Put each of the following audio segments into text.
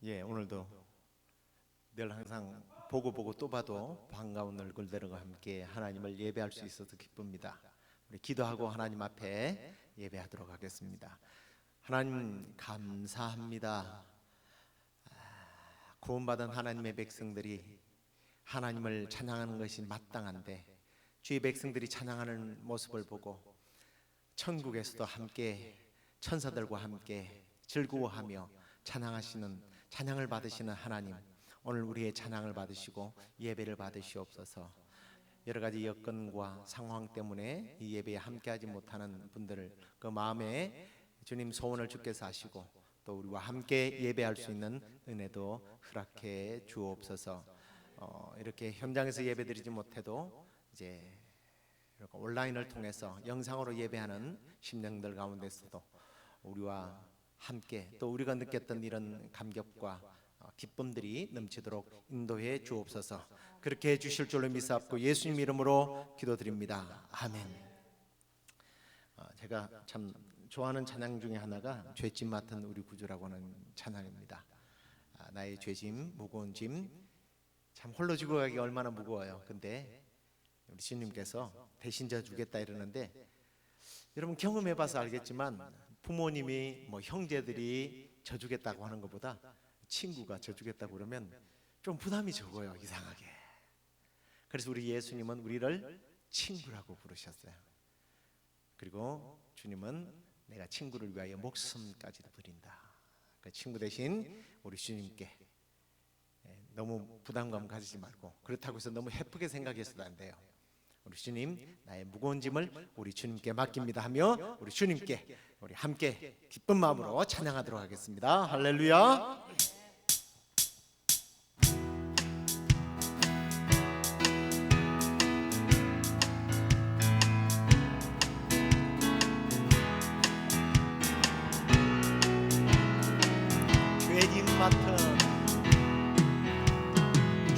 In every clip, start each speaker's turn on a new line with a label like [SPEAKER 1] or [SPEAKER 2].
[SPEAKER 1] 오늘도 늘 항상 보고 또 봐도 반가운 얼굴들과 함께 하나님을 예배할 수 있어서 기쁩니다. 우리 기도하고 하나님 앞에 예배하도록 하겠습니다. 하나님 감사합니다. 구원받은 하나님의 백성들이 하나님을 찬양하는 것이 마땅한데 주의 백성들이 찬양하는 모습을 보고 천국에서도 함께 천사들과 함께 즐거워하며 찬양을 받으시는 하나님, 오늘 우리의 찬양을 받으시고 예배를 받으시옵소서. 여러 가지 여건과 상황 때문에 이 예배에 함께하지 못하는 분들을 그 마음에 주님 소원을 주께서 아시고 또 우리와 함께 예배할 수 있는 은혜도 허락해 주옵소서. 이렇게 현장에서 예배드리지 못해도 이제 이렇게 온라인을 통해서 영상으로 예배하는 심령들 가운데서도 우리와 함께 또 우리가 느꼈던 이런 감격과 기쁨들이 넘치도록 인도해 주옵소서. 그렇게 해주실 줄로 믿사옵고 예수님 이름으로 기도드립니다. 아멘. 제가 참 좋아하는 찬양 중에 하나가 죄짐 맡은 우리 구주라고 하는 찬양입니다. 나의 죄짐, 무거운 짐 참 홀로 지고 가기 얼마나 무거워요. 근데 우리 주님께서 대신 져주겠다 이러는데, 여러분 경험해봐서 알겠지만 부모님이 형제들이 져주겠다고 하는 것보다 친구가 져주겠다고 그러면 좀 부담이 적어요, 이상하게. 그래서 우리 예수님은 우리를 친구라고 부르셨어요. 그리고 주님은 내가 친구를 위하여 목숨까지도 드린다. 그 친구 대신 우리 주님께 너무 부담감 가지지 말고, 그렇다고 해서 너무 해프게 생각해서도 안 돼요. 우리 주님, 나의 무거운 짐을 우리 주님께 맡깁니다 하며 우리 주님께 우리 함께 기쁜 마음으로 찬양하도록 하겠습니다. 할렐루야.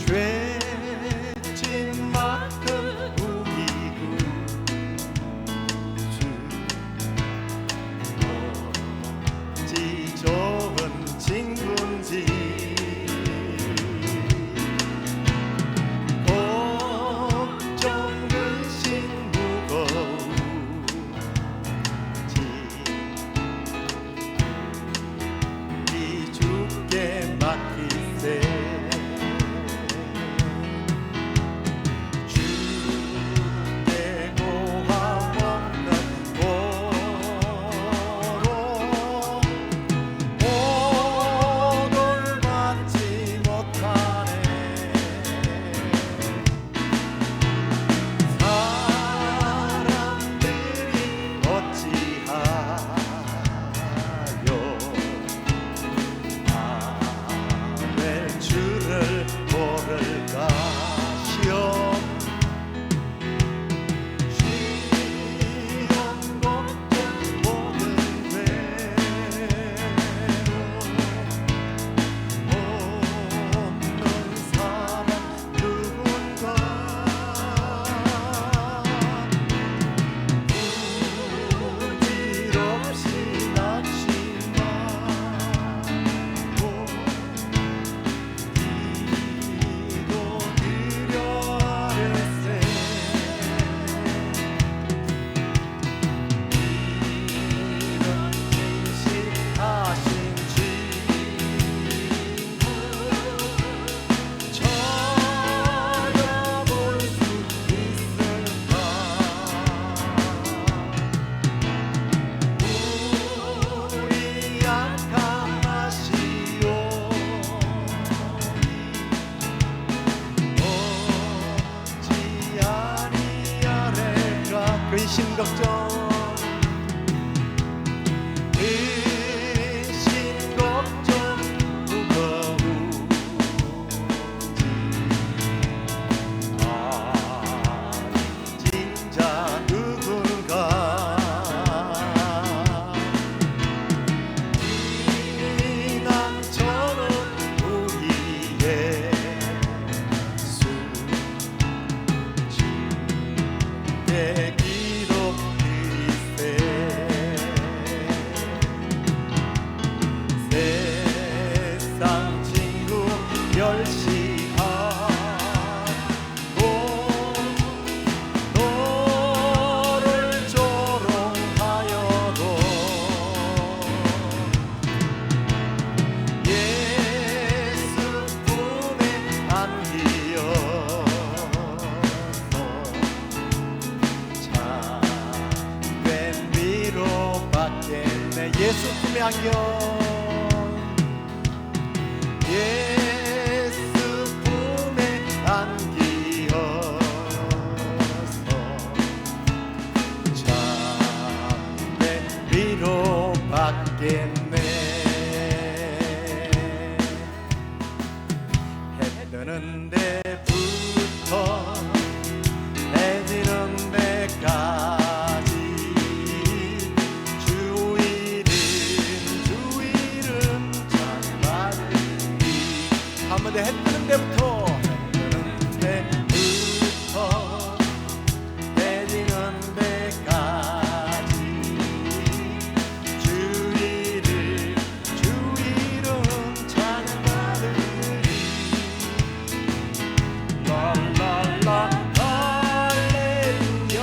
[SPEAKER 1] 죄짐 맡은 우리 구주, 어찌 좋은 친구인지 걱정 근심 무거운 짐 이 주께 맡기세. 근심 걱정 무거운 진짜 누군가 비난처럼 우리의 수 주께 기도 어디 해 뜨는 데부터 해 지는 데까지 주일은 찬양하리니 랄랄라 할렐루야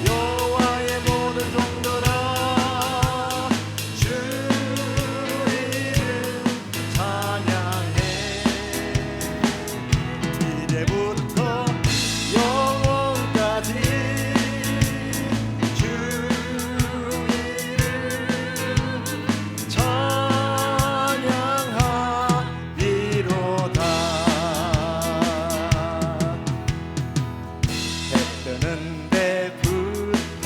[SPEAKER 1] 여호와의 모든 종들아 주일은 찬양해 이제부터 영원까지 주일을 찬양하리로다 해 뜨는 데부터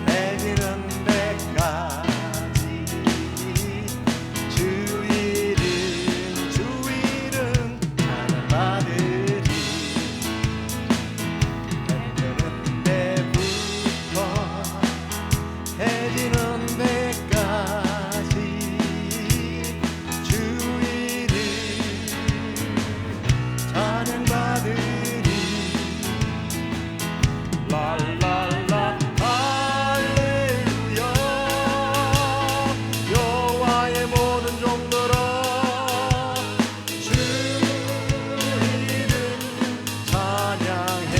[SPEAKER 1] 해 지는 데까지 주일은 찬양받으리 해 뜨는 데부터 해 지는 데까지 주일은 찬양받으리 랄랄라 할렐루야 여호와의 모든 종들아 주일은 찬양해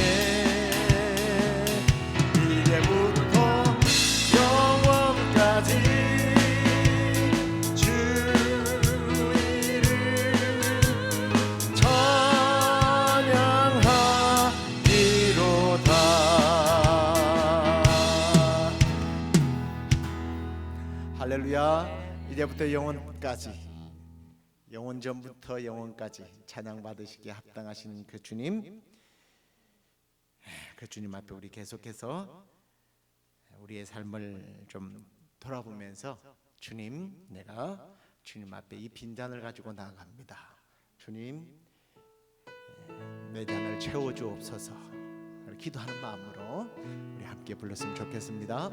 [SPEAKER 1] 이제부터 영원까지 주일을 찬양하리로다 할렐루야 이제부터 영원까지 영원 전부터 영원까지 찬양받으시기에 합당하신 그 주님 앞에 우리 계속해서 우리의 삶을 좀 돌아보면서 주님 내가 주님 앞에 이 빈잔을 가지고 나아갑니다 주님 내 잔을 채워주옵소서 기도하는 마음으로 우리 함께 불렀으면 좋겠습니다.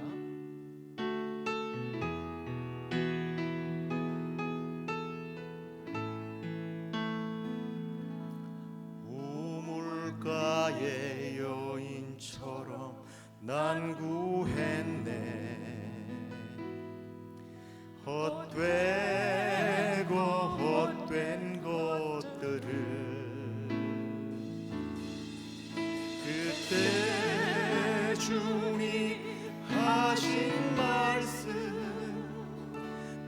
[SPEAKER 1] 우물가의 여인처럼 난 구했네 헛되고 헛된 것들을 그때 주님 하신 말씀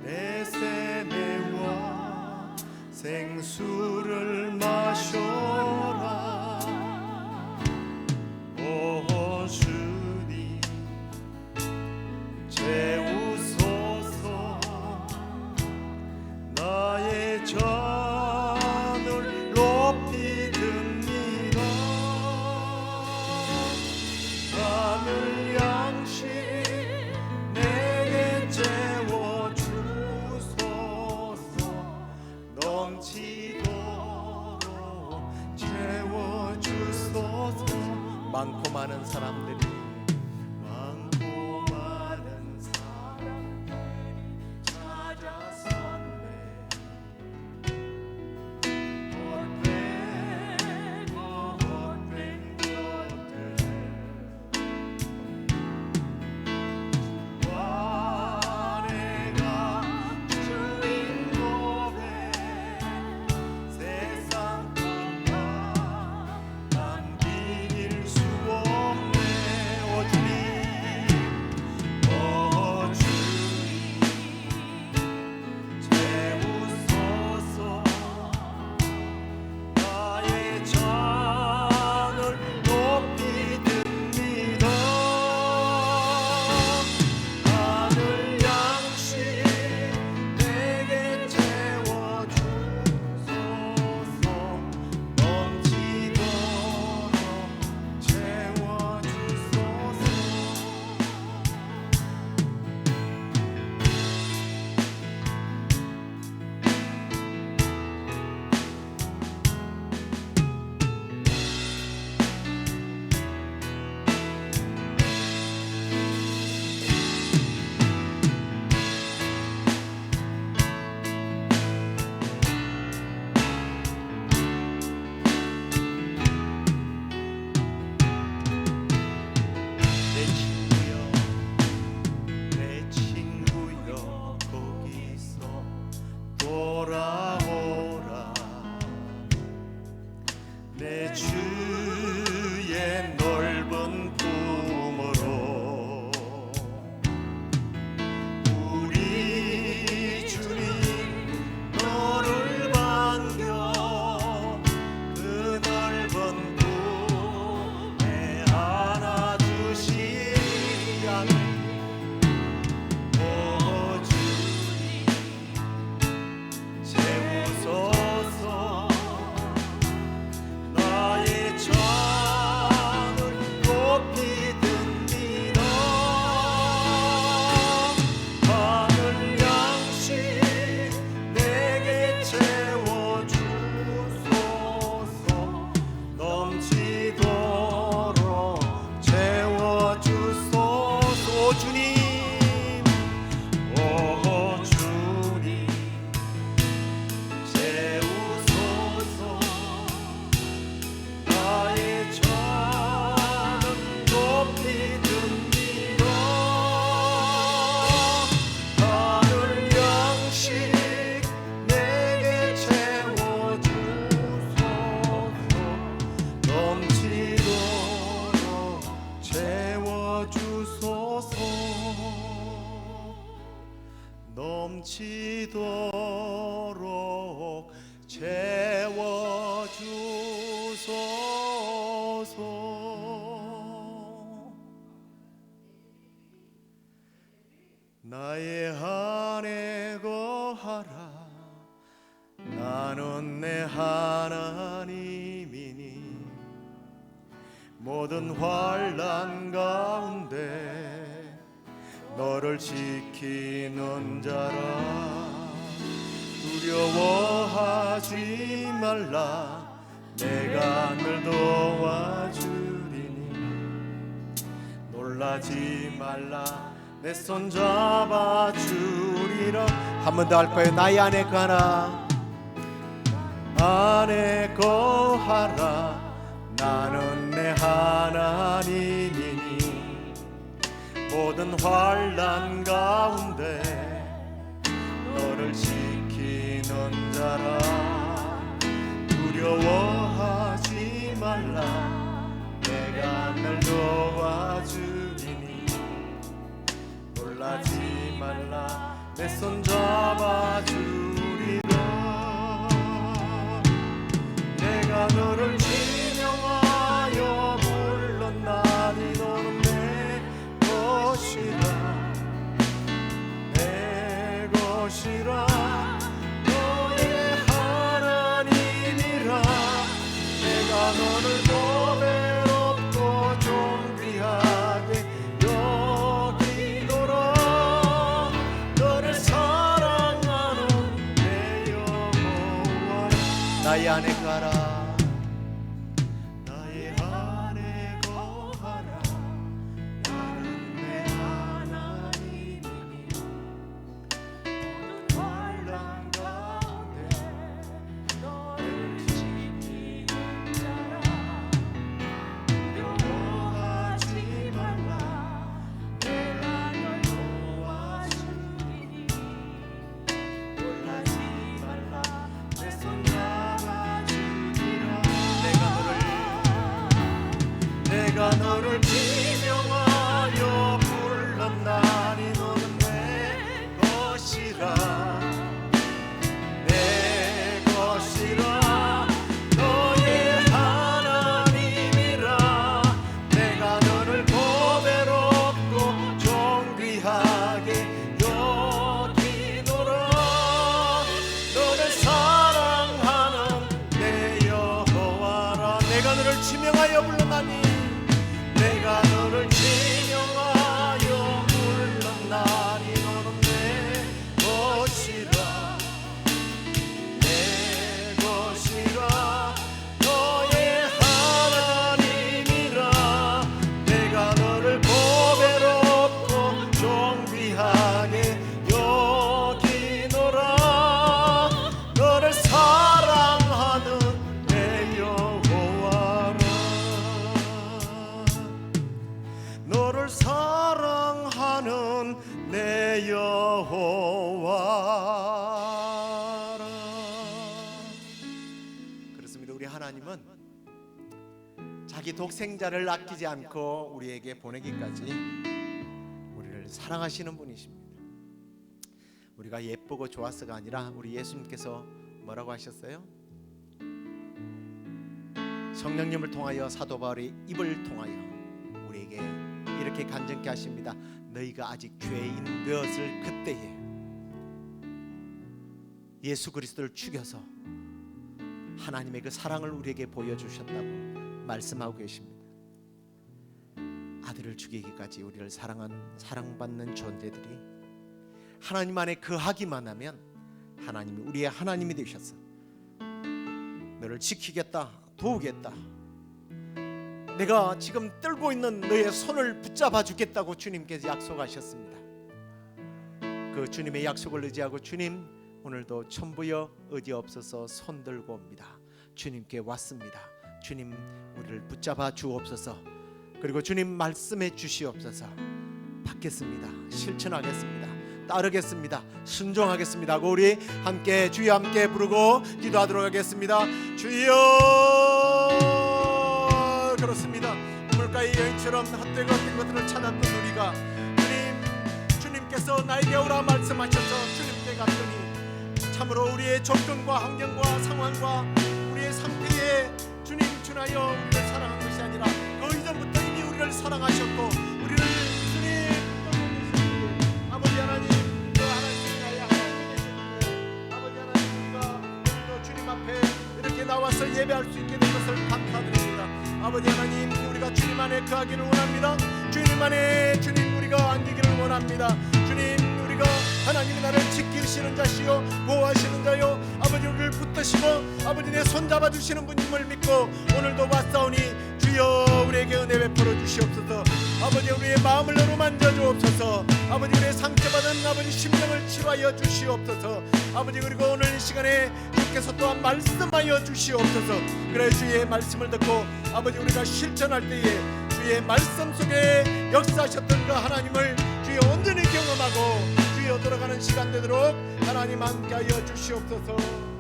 [SPEAKER 1] 내 세매와 생수를 마셔라 오 주님 채우소서 나의 잔을 높이 듭니다 하늘 양식 내게 채워주소서 넘치도록 채워주소서 많고 많은 사람들이 찾아섰네 헛되고 헛된 것들 와 내가 주인 노래 세상 것과 난 비길 수 없네 돌아오라. 내 주의 넓은 품으로 우리 주님 너를 반겨 그 넓은 품에 안아주시리. 아멘. 오 주님 채우소서. 나의 잔을 높이 듭니다. 하늘 양식 내게 채워주소서. 넘치도록 채워주소서. 오 주님, 오 주님 채우소서. 나의 잔은 높이 듭니다. 하늘 양식 내게 채워주소서. 넘치도록 채워주소서. 넘치도록 채워주소서. 나의 안에 거하라. 나는 내 하나님이니 모든 환난 가운데 너를 지키는 자라. 두려워하지 말라. 내가 널 도와주리니 놀라지 말라. 내 손 잡아주리라. 한 번 더 할 거예요. 나의 안에 거하라. 안에 거하라. 나는 내 하나님이니 모든 환난 가운데 너를 지키는 자라. 두려워하지 말라. 내가 널 도와주리니 놀라지 말라. 내 손 잡아주리라. 내가 너를 지명하여 불렀나니 너는 내 것이라. 내 것이라. 너의 하나님이라. 내가 너를 보배롭고 존귀하게 여기노라. 너를 사랑하는 내 영혼아. 나의 안에 가라. 나의 안에 거하라. 나는 내 하나님이니 모든 환난 가운데 너를 지키는 자라. 두려워하지 말라. 내가 널 도와주리니 놀라지 말라. 내 손 잡아주리라. 하나님은 자기 독생자를 아끼지 않고 우리에게 보내기까지 우리를 사랑하시는 분이십니다. 우리가 예쁘고 좋아서가 아니라 우리 예수님께서 뭐라고 하셨어요? 성령님을 통하여 사도 바울의 입을 통하여 우리에게 이렇게 간증케 하십니다. 너희가 아직 죄인 되었을 그때에 예수 그리스도를 죽여서 하나님의 그 사랑을 우리에게 보여주셨다고 말씀하고 계십니다. 아들을 죽이기까지 우리를 사랑받는 존재들이 하나님 안에 거하기만 하면 하나님이 우리의 하나님이 되셨어. 너를 지키겠다, 도우겠다, 내가 지금 떨고 있는 너의 손을 붙잡아 주겠다고 주님께서 약속하셨습니다. 그 주님의 약속을 의지하고 주님 오늘도 천부여 의지 없어서 손 들고 옵니다. 주님께 왔습니다. 주님 우리를 붙잡아 주옵소서. 그리고 주님 말씀해 주시옵소서. 받겠습니다. 실천하겠습니다. 따르겠습니다. 순종하겠습니다 하고 우리 함께 주여 함께 부르고 기도하도록 하겠습니다. 주여. 그렇습니다. 물가의 여인처럼 헛되고 헛된 것들을 찾았던 우리가 주님께서 나에게 오라 말씀하셔서 주님께 갔더니 참으로 우리의 조건과 환경과 상황과 우리의 상태에 주님 준하여 우리를 사랑한 것이 아니라 그 이전부터 이미 우리를 사랑하셨고 우리를 주님 아버지 하나님 그 하나님이 나의 하나님이 되셨고 아버지 하나님 우리가 주님 앞에 이렇게 나와서 예배할 수 있게 된 것을 감사드립니다. 아버지 하나님 우리가 주님 안에 거하기를 원합니다. 주님 안에 주님 우리가 앉기를 원합니다. 주님 우리가 하나님이 나를 지키시는 자시요 보호하시는 자요 아버지 우리를 붙드시고 아버지 내 손잡아 주시는 분임을 믿고 오늘도 왔사오니 주여 우리에게 은혜 베풀어 주시옵소서. 아버지 우리의 마음을 어루만져 주옵소서. 아버지 우리의 상처받은 아버지 심령을 치료하여 주시옵소서. 아버지 그리고 오늘 이 시간에 주께서 또한 말씀하여 주시옵소서. 그래 주의 말씀을 듣고 아버지 우리가 실천할 때에 주의 말씀 속에 역사하셨던 그 하나님을 주여 온전히 경험하고 주여 돌아가는 시간 되도록 하나님 함께하여 주시옵소서.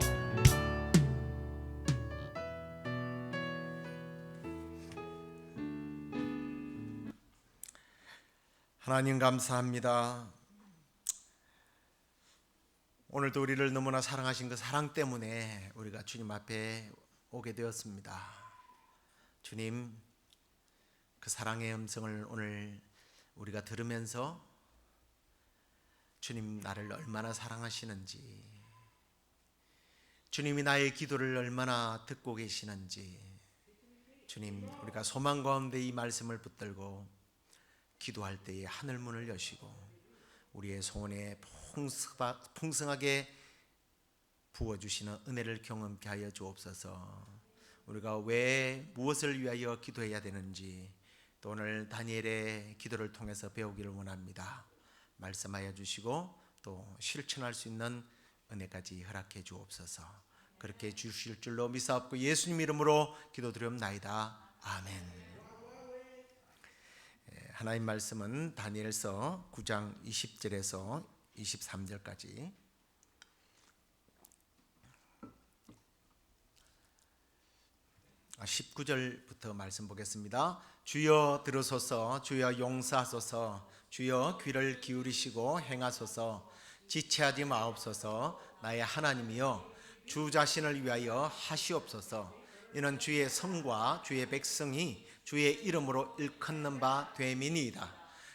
[SPEAKER 1] 하나님 감사합니다. 오늘도 우리를 너무나 사랑하신 그 사랑 때문에 우리가 주님 앞에 오게 되었습니다. 주님 그 사랑의 음성을 오늘 우리가 들으면서 주님 나를 얼마나 사랑하시는지, 주님이 나의 기도를 얼마나 듣고 계시는지, 주님 우리가 소망 가운데 이 말씀을 붙들고 기도할 때에 하늘문을 여시고 우리의 소원에 풍성하게 부어주시는 은혜를 경험케 하여 주옵소서. 우리가 왜 무엇을 위하여 기도해야 되는지 또 오늘 다니엘의 기도를 통해서 배우기를 원합니다. 말씀하여 주시고 또 실천할 수 있는 은혜까지 허락해 주옵소서. 그렇게 주실 줄로 믿사옵고 예수님 이름으로 기도드리옵나이다. 아멘. 하나님 말씀은 다니엘서 9장 20절에서 23절까지 19절부터 말씀 보겠습니다. 주여 들으소서, 주여 용서하소서, 주여 귀를 기울이시고 행하소서. 지체하지 마옵소서. 나의 하나님이여 주 자신을 위하여 하시옵소서. 이는 주의 성과 주의 백성이 주의 이름으로 일컫는 바 됨이니이다.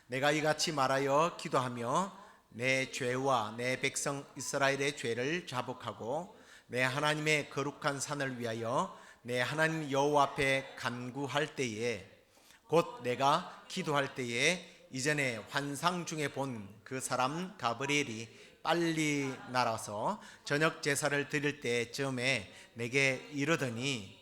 [SPEAKER 1] 내가 이같이 말하여 기도하며 내 죄와 내 백성 이스라엘의 죄를 자복하고 내 하나님의 거룩한 산을 위하여 내 하나님 여호와 앞에 간구할 때에 곧 내가 기도할 때에 이전에 환상 중에 본 그 사람 가브리엘이 빨리 날아서 저녁 제사를 드릴 때쯤에 내게 이르더니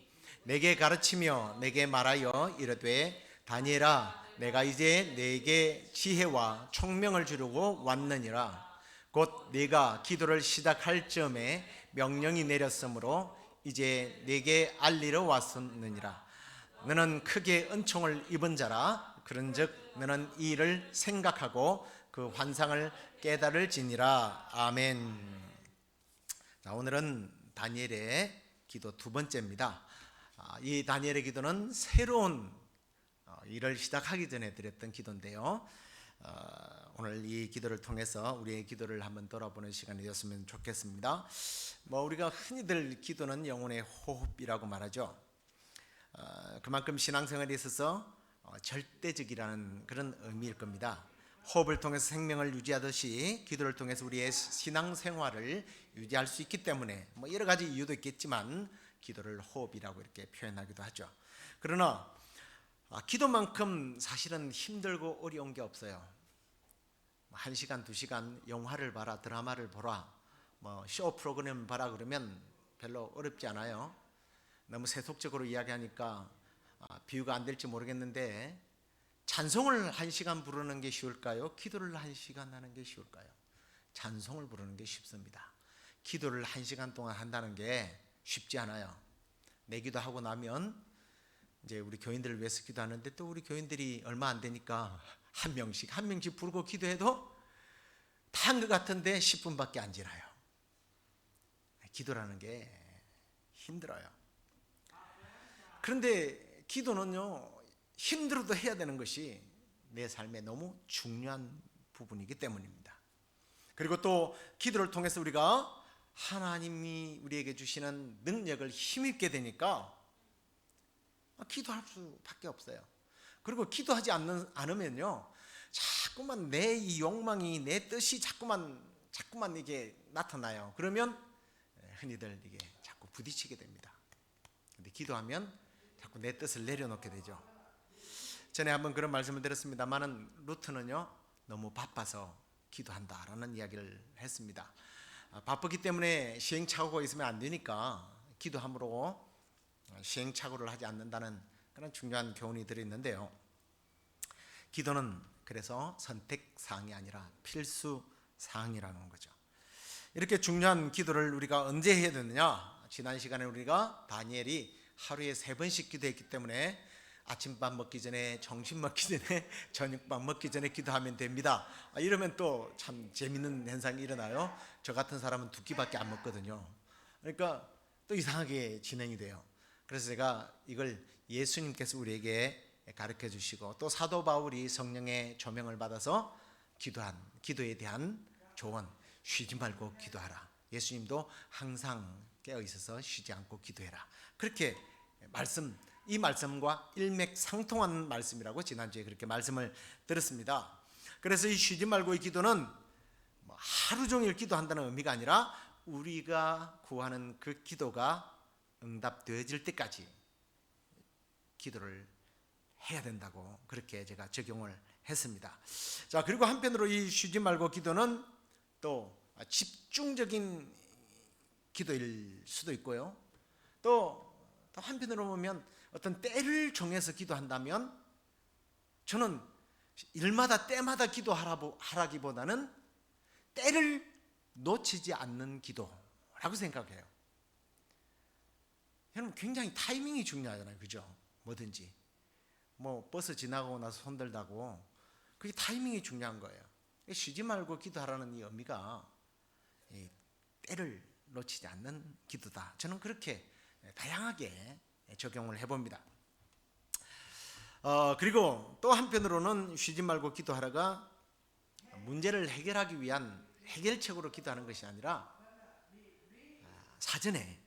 [SPEAKER 1] 내게 가르치며 내게 말하여 이르되 다니엘아 내가 이제 네게 지혜와 총명을 주려고 왔느니라. 곧 네가 기도를 시작할 즈음에 명령이 내렸으므로 이제 네게 알리러 왔느니라. 너는 크게 은총을 입은 자라. 그런즉 너는 이 일을 생각하고 그 환상을 깨달을지니라. 아멘. 자, 오늘은 다니엘의 기도 두 번째입니다. 이 다니엘의 기도는 새로운 일을 시작하기 전에 드렸던 기도인데요. 오늘 이 기도를 통해서 우리의 기도를 한번 돌아보는 시간이 되었으면 좋겠습니다. 우리가 흔히들 기도는 영혼의 호흡이라고 말하죠. 그만큼 신앙생활에 있어서 절대적이라는 그런 의미일 겁니다. 호흡을 통해서 생명을 유지하듯이 기도를 통해서 우리의 신앙생활을 유지할 수 있기 때문에 여러 가지 이유도 있겠지만 기도를 호흡이라고 이렇게 표현하기도 하죠. 그러나 기도만큼 사실은 힘들고 어려운 게 없어요. 1시간, 2시간 영화를 봐라, 드라마를 보라, 쇼 프로그램 봐라 그러면 별로 어렵지 않아요. 너무 세속적으로 이야기하니까 비유가 안 될지 모르겠는데, 찬송을 1시간 부르는 게 쉬울까요? 기도를 1시간 하는 게 쉬울까요? 찬송을 부르는 게 쉽습니다. 기도를 1시간 동안 한다는 게 쉽지 않아요. 내 기도하고 나면 이제 우리 교인들을 위해서 기도하는데, 또 우리 교인들이 얼마 안 되니까 한 명씩 부르고 기도해도 다 한 것 같은데 10분밖에 안 지나요. 기도라는 게 힘들어요. 그런데 기도는요, 힘들어도 해야 되는 것이 내 삶에 너무 중요한 부분이기 때문입니다. 그리고 또 기도를 통해서 우리가 하나님이 우리에게 주시는 능력을 힘입게 되니까 기도할 수밖에 없어요. 그리고 기도하지 않으면요, 자꾸만 내 이 욕망이, 내 뜻이 자꾸만 이게 나타나요. 그러면 흔히들 이게 자꾸 부딪히게 됩니다. 근데 기도하면 자꾸 내 뜻을 내려놓게 되죠. 전에 한번 그런 말씀을 드렸습니다만은, 루트는요 너무 바빠서 기도한다라는 이야기를 했습니다. 바쁘기 때문에 시행착오가 있으면 안 되니까 기도함으로 시행착오를 하지 않는다는 그런 중요한 교훈이 들어있는데요. 기도는 그래서 선택사항이 아니라 필수사항이라는 거죠. 이렇게 중요한 기도를 우리가 언제 해야 되느냐? 지난 시간에 우리가 다니엘이 하루에 3번씩 기도했기 때문에 아침밥 먹기 전에, 점심 먹기 전에, 저녁밥 먹기 전에 기도하면 됩니다. 이러면 또 참 재밌는 현상이 일어나요. 저 같은 사람은 2끼밖에 안 먹거든요. 그러니까 또 이상하게 진행이 돼요. 그래서 제가 이걸 예수님께서 우리에게 가르쳐 주시고, 또 사도 바울이 성령의 조명을 받아서 기도에 대한 조언, 쉬지 말고 기도하라. 예수님도 항상 깨어 있어서 쉬지 않고 기도해라. 그렇게 이 말씀과 일맥상통한 말씀이라고 지난주에 그렇게 말씀을 들었습니다. 그래서 이 쉬지 말고의 기도는 하루 종일 기도한다는 의미가 아니라 우리가 구하는 그 기도가 응답되어질 때까지 기도를 해야 된다고 그렇게 제가 적용을 했습니다. 자, 그리고 한편으로 이 쉬지 말고 기도는 또 집중적인 기도일 수도 있고요. 또 한편으로 보면 어떤 때를 정해서 기도한다면, 저는 일마다 때마다 기도하라기보다는 때를 놓치지 않는 기도라고 생각해요. 여러분, 굉장히 타이밍이 중요하잖아요. 그죠? 뭐든지 버스 지나고 나서 손들다고 그게 타이밍이 중요한 거예요. 쉬지 말고 기도하라는 이 의미가 때를 놓치지 않는 기도다. 저는 그렇게 다양하게 적용을 해봅니다. 그리고 또 한편으로는 쉬지 말고 기도하라가 문제를 해결하기 위한 해결책으로 기도하는 것이 아니라 사전에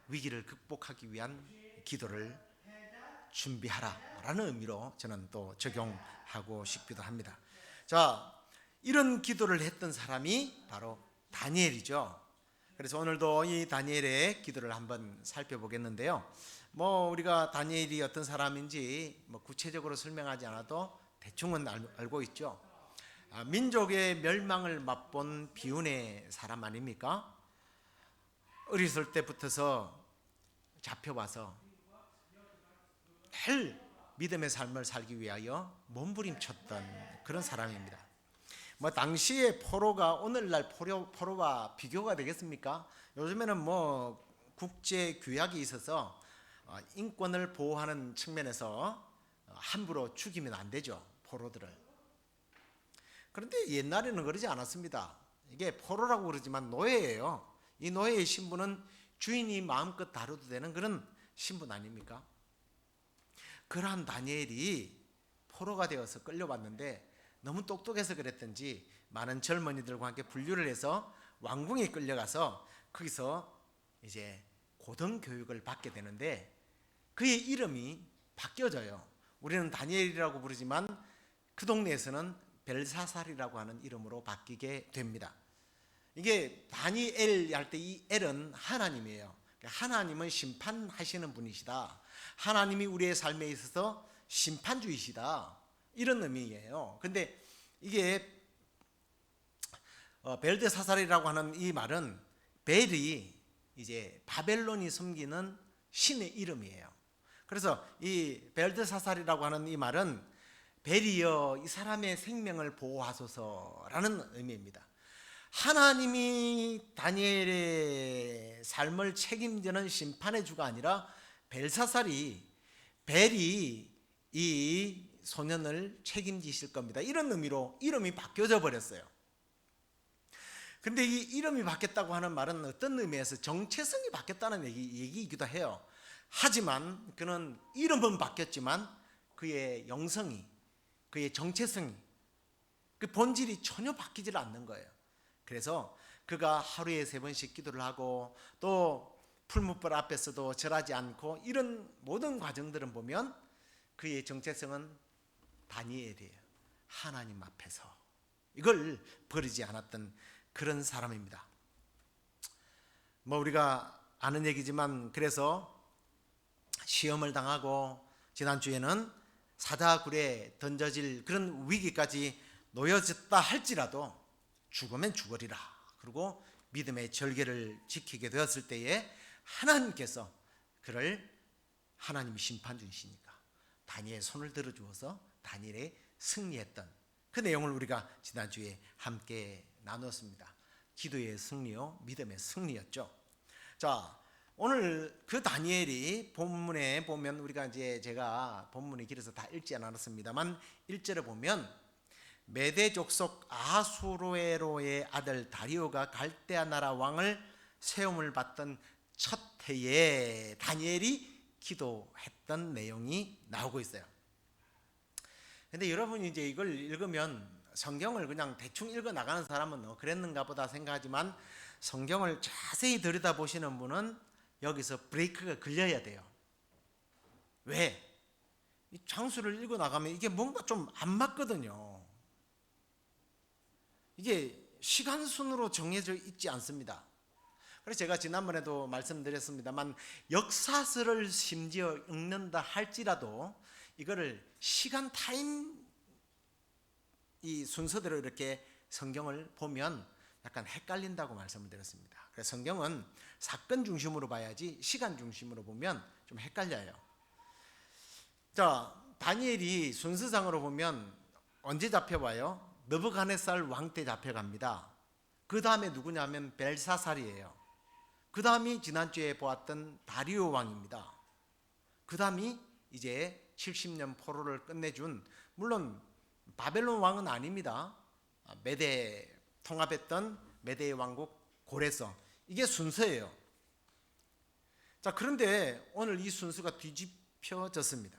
[SPEAKER 1] 위기를 극복하기 위한 기도를 준비하라라는 의미로 저는 또 적용하고 싶기도 합니다. 자, 이런 기도를 했던 사람이 바로 다니엘이죠. 그래서 오늘도 이 다니엘의 기도를 한번 살펴보겠는데요. 우리가 다니엘이 어떤 사람인지 구체적으로 설명하지 않아도 대충은 알고 있죠. 민족의 멸망을 맛본 비운의 사람 아닙니까? 어렸을 때부터서 잡혀와서 늘 믿음의 삶을 살기 위하여 몸부림쳤던 그런 사람입니다. 당시의 포로가 오늘날 포로와 비교가 되겠습니까? 요즘에는 국제 규약이 있어서 인권을 보호하는 측면에서 함부로 죽이면 안 되죠, 포로들을. 그런데 옛날에는 그러지 않았습니다. 이게 포로라고 그러지만 노예예요. 이 노예의 신분은 주인이 마음껏 다뤄도 되는 그런 신분 아닙니까? 그러한 다니엘이 포로가 되어서 끌려왔는데 너무 똑똑해서 그랬던지 많은 젊은이들과 함께 분류를 해서 왕궁에 끌려가서 거기서 이제 고등교육을 받게 되는데 그의 이름이 바뀌어져요. 우리는 다니엘이라고 부르지만 그 동네에서는 벨사살이라고 하는 이름으로 바뀌게 됩니다. 이게 다니엘 할 때 이 엘은 하나님이에요. 하나님은 심판하시는 분이시다. 하나님이 우리의 삶에 있어서 심판주이시다. 이런 의미예요. 근데 이게 벨드사살이라고 하는 이 말은 벨이 이제 바벨론이 섬기는 신의 이름이에요. 그래서 이 벨드사살이라고 하는 이 말은 벨이여 이 사람의 생명을 보호하소서라는 의미입니다. 하나님이 다니엘의 삶을 책임지는 심판의 주가 아니라 벨사살이 벨이 이 소년을 책임지실 겁니다. 이런 의미로 이름이 바뀌어져 버렸어요. 근데 이 이름이 바뀌었다고 하는 말은 어떤 의미에서 정체성이 바뀌었다는 얘기이기도 해요. 하지만 그는 이름은 바뀌었지만 그의 영성이, 그의 정체성이, 그 본질이 전혀 바뀌질 않는 거예요. 그래서 그가 하루에 3번씩 기도를 하고 또 풀무불 앞에서도 절하지 않고 이런 모든 과정들을 보면 그의 정체성은 다니엘이에요. 하나님 앞에서 이걸 버리지 않았던 그런 사람입니다. 뭐 우리가 아는 얘기지만 그래서 시험을 당하고 지난주에는 사자굴에 던져질 그런 위기까지 놓여졌다 할지라도 죽으면 죽으리라. 그리고 믿음의 절개를 지키게 되었을 때에 하나님께서 그를 하나님이 심판주이시니까 다니엘의 손을 들어주어서 다니엘이 승리했던 그 내용을 우리가 지난주에 함께 나눴습니다. 기도의 승리요, 믿음의 승리였죠. 자, 오늘 그 다니엘이 본문에 보면 우리가 이제 제가 본문이 길어서 다 읽지 않았습니다만 1절에 보면 메대 족속 아수르에로의 아들 다리오가 갈대아 나라 왕을 세움을 받던 첫 해에 다니엘이 기도했던 내용이 나오고 있어요. 근데 여러분이 이제 이걸 읽으면 성경을 그냥 대충 읽어 나가는 사람은 그랬는가 보다 생각하지만 성경을 자세히 들여다보시는 분은 여기서 브레이크가 걸려야 돼요. 왜? 이 장수를 읽어 나가면 이게 뭔가 좀 안 맞거든요. 이게 시간 순으로 정해져 있지 않습니다. 그래서 제가 지난번에도 말씀드렸습니다만 역사서를 심지어 읽는다 할지라도 이거를 시간 타임 이 순서대로 이렇게 성경을 보면 약간 헷갈린다고 말씀을 드렸습니다. 그래서 성경은 사건 중심으로 봐야지 시간 중심으로 보면 좀 헷갈려요. 자, 다니엘이 순서상으로 보면 언제 잡혀와요? 느부갓네살 왕 때 잡혀갑니다. 그 다음에 누구냐면 벨사살이에요. 그 다음이 지난주에 보았던 다리오 왕입니다. 그 다음이 이제 70년 포로를 끝내준, 물론 바벨론 왕은 아닙니다. 메대 통합했던 메대의 왕국 고레서, 이게 순서예요. 자, 그런데 오늘 이 순서가 뒤집혀졌습니다.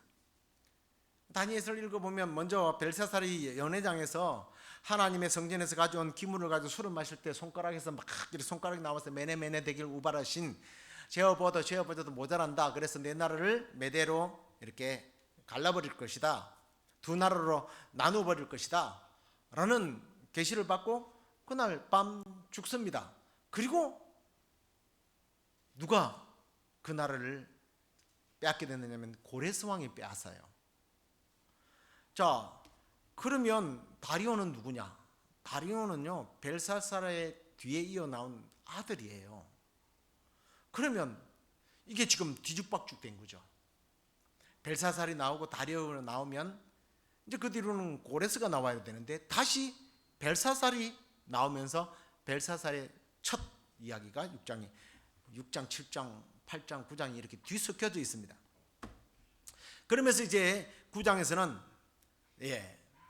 [SPEAKER 1] 다니엘을 읽어보면 먼저 벨사살이 연회장에서 하나님의 성전에서 가져온 기물을 가지고 술을 마실 때 손가락에서 막 이렇게 손가락이 나와서 메네메네 되길 우발하신 죄어보도 모자란다. 그래서 내 나라를 메대로 이렇게 갈라버릴 것이다. 두 나라로 나눠버릴 것이다. 라는 계시를 받고 그날 밤 죽습니다. 그리고 누가 그 나라를 빼앗게 됐느냐면 고레스 왕이 빼앗아요. 자, 그러면 다리오는 누구냐? 다리오는요 벨사살의 뒤에 이어 나온 아들이에요. 그러면 이게 지금 뒤죽박죽 된 거죠. 벨사살이 나오고 다리오가 나오면 이제 그 뒤로는 고레스가 나와야 되는데 다시 벨사살이 나오면서 벨사살의 첫 이야기가 6장, 7장, 8장, 9장이 이렇게 뒤섞여져 있습니다. 그러면서 이제 9장에서는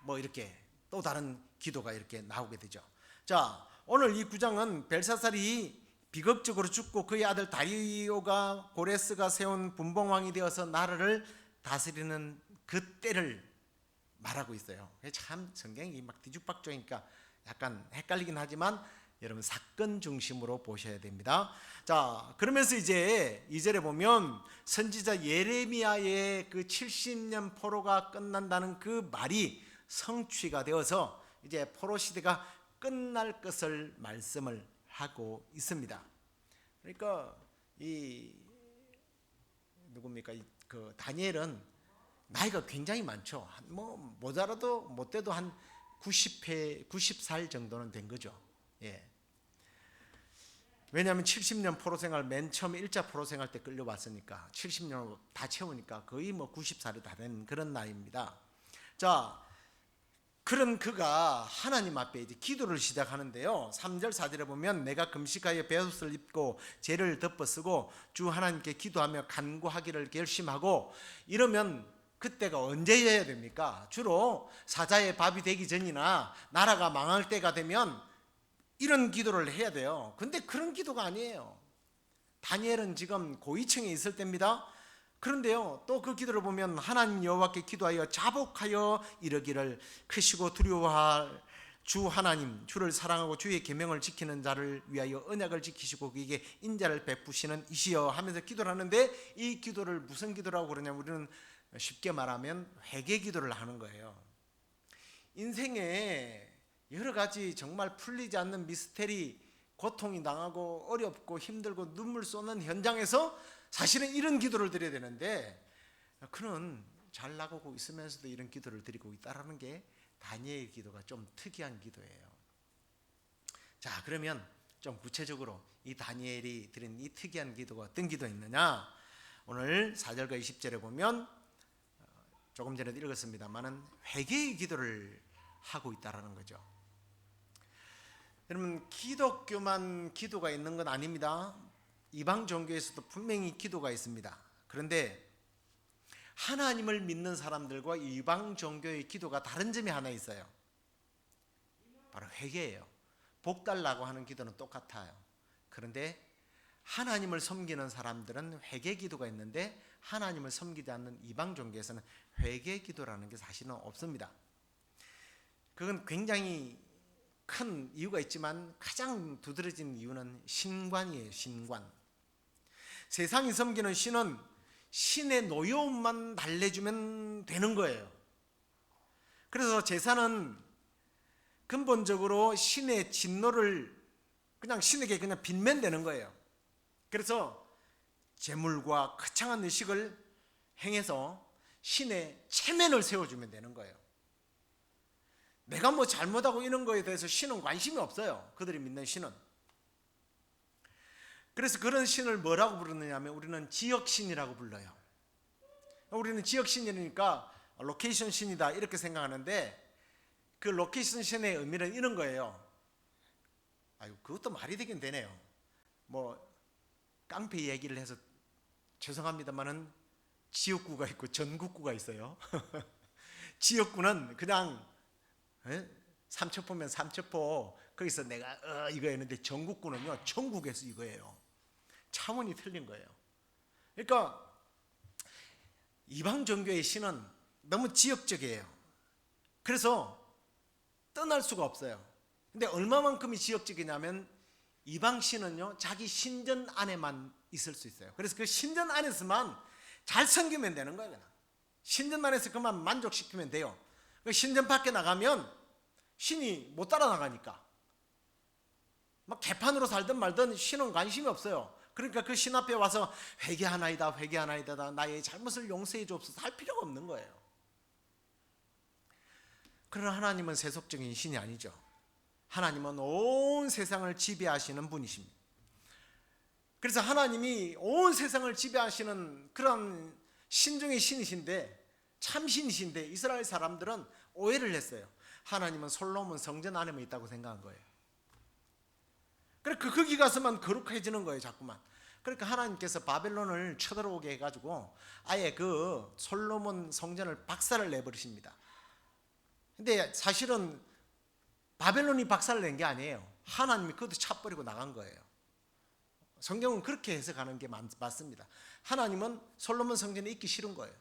[SPEAKER 1] 뭐 이렇게 또 다른 기도가 이렇게 나오게 되죠. 자, 오늘 이 9장은 벨사살이 비극적으로 죽고 그의 아들 다리오가 고레스가 세운 분봉왕이 되어서 나라를 다스리는 그 때를 말하고 있어요. 참 성경이 막 뒤죽박죽이니까 약간 헷갈리긴 하지만 여러분 사건 중심으로 보셔야 됩니다. 자, 그러면서 이제 2절에 보면 선지자 예레미야의 그 70년 포로가 끝난다는 그 말이 성취가 되어서 이제 포로 시대가 끝날 것을 말씀을 하고 있습니다. 그러니까 이 누굽니까? 그 다니엘은 나이가 굉장히 많죠. 뭐 모자라도 못돼도 한 90살 정도는 된 거죠. 예. 왜냐하면 70년 포로 생활 맨 처음에 1차 포로 생활 때 끌려왔으니까 70년을 다 채우니까 거의 뭐 90살이 다 된 그런 나이입니다. 자, 그런 그가 하나님 앞에 이제 기도를 시작하는데요. 3절 4절에 보면 내가 금식하여 베옷을 입고 죄를 덮어쓰고 주 하나님께 기도하며 간구하기를 결심하고 이러면 그때가 언제여야 됩니까? 주로 사자의 밥이 되기 전이나 나라가 망할 때가 되면 이런 기도를 해야 돼요. 근데 그런 기도가 아니에요. 다니엘은 지금 고위층에 있을 때입니다. 그런데요, 또 그 기도를 보면 하나님 여호와께 기도하여 자복하여 이르기를 크시고 두려워할 주 하나님, 주를 사랑하고 주의 계명을 지키는 자를 위하여 언약을 지키시고 그에게 인자를 베푸시는 이시여 하면서 기도를 하는데, 이 기도를 무슨 기도라고 그러냐면 우리는 쉽게 말하면 회개 기도를 하는 거예요. 인생에 여러 가지 정말 풀리지 않는 미스테리, 고통이 당하고 어렵고 힘들고 눈물 쏟는 현장에서 사실은 이런 기도를 드려야 되는데, 그는 잘 나가고 있으면서도 이런 기도를 드리고 있다는 게 다니엘의 기도가 좀 특이한 기도예요. 자, 그러면 좀 구체적으로 이 다니엘이 드린 이 특이한 기도가 어떤 기도였느냐, 오늘 4절과 20절에 보면 조금 전에도 읽었습니다만은 회개의 기도를 하고 있다는 거죠. 여러분, 기독교만 기도가 있는 건 아닙니다. 이방 종교에서도 분명히 기도가 있습니다. 그런데 하나님을 믿는 사람들과 이방 종교의 기도가 다른 점이 하나 있어요. 바로 회개예요. 복 달라고 하는 기도는 똑같아요. 그런데 하나님을 섬기는 사람들은 회개 기도가 있는데, 하나님을 섬기지 않는 이방 종교에서는 회개 기도라는 게 사실은 없습니다. 그건 굉장히 큰 이유가 있지만 가장 두드러진 이유는 신관이에요. 신관. 세상이 섬기는 신은 신의 노여움만 달래주면 되는 거예요. 그래서 제사는 근본적으로 신의 진노를 그냥 신에게 그냥 빚면 되는 거예요. 그래서 제물과 거창한 의식을 행해서 신의 체면을 세워주면 되는 거예요. 내가 뭐 잘못하고 이런 거에 대해서 신은 관심이 없어요. 그들이 믿는 신은. 그래서 그런 신을 뭐라고 부르느냐 하면 우리는 지역신이라고 불러요. 우리는 지역신이니까 로케이션 신이다 이렇게 생각하는데, 그 로케이션 신의 의미는 이런 거예요. 아유, 그것도 말이 되긴 되네요. 뭐 깡패 얘기를 해서 죄송합니다만은 지역구가 있고 전국구가 있어요. 지역구는 그냥 삼천포면 삼천포 거기서 내가 이거 했는데, 전국구는요 전국에서 이거예요. 차원이 틀린 거예요. 그러니까 이방 종교의 신은 너무 지역적이에요. 그래서 떠날 수가 없어요. 근데 얼마만큼이 지역적이냐면 이방 신은요 자기 신전 안에만 있을 수 있어요. 그래서 그 신전 안에서만 잘 섬기면 되는 거예요. 그냥 신전 안에서 그만 만족시키면 돼요. 신전 밖에 나가면 신이 못 따라 나가니까 막 개판으로 살든 말든 신은 관심이 없어요. 그러니까 그 신 앞에 와서 회개하나이다 회개하나이다 나의 잘못을 용서해 주옵소서 할 필요가 없는 거예요. 그러나 하나님은 세속적인 신이 아니죠. 하나님은 온 세상을 지배하시는 분이십니다. 그래서 하나님이 온 세상을 지배하시는 그런 신중의 신이신데, 참신이신데, 이스라엘 사람들은 오해를 했어요. 하나님은 솔로몬 성전 안에만 있다고 생각한 거예요. 그러니까 거기 가서만 거룩해지는 거예요, 자꾸만. 그러니까 하나님께서 바벨론을 쳐들어오게 해가지고 아예 그 솔로몬 성전을 박살을 내버리십니다. 근데 사실은 바벨론이 박살을 낸 게 아니에요. 하나님이 그것도 차버리고 나간 거예요. 성경은 그렇게 해석하는 게 맞습니다. 하나님은 솔로몬 성전에 있기 싫은 거예요.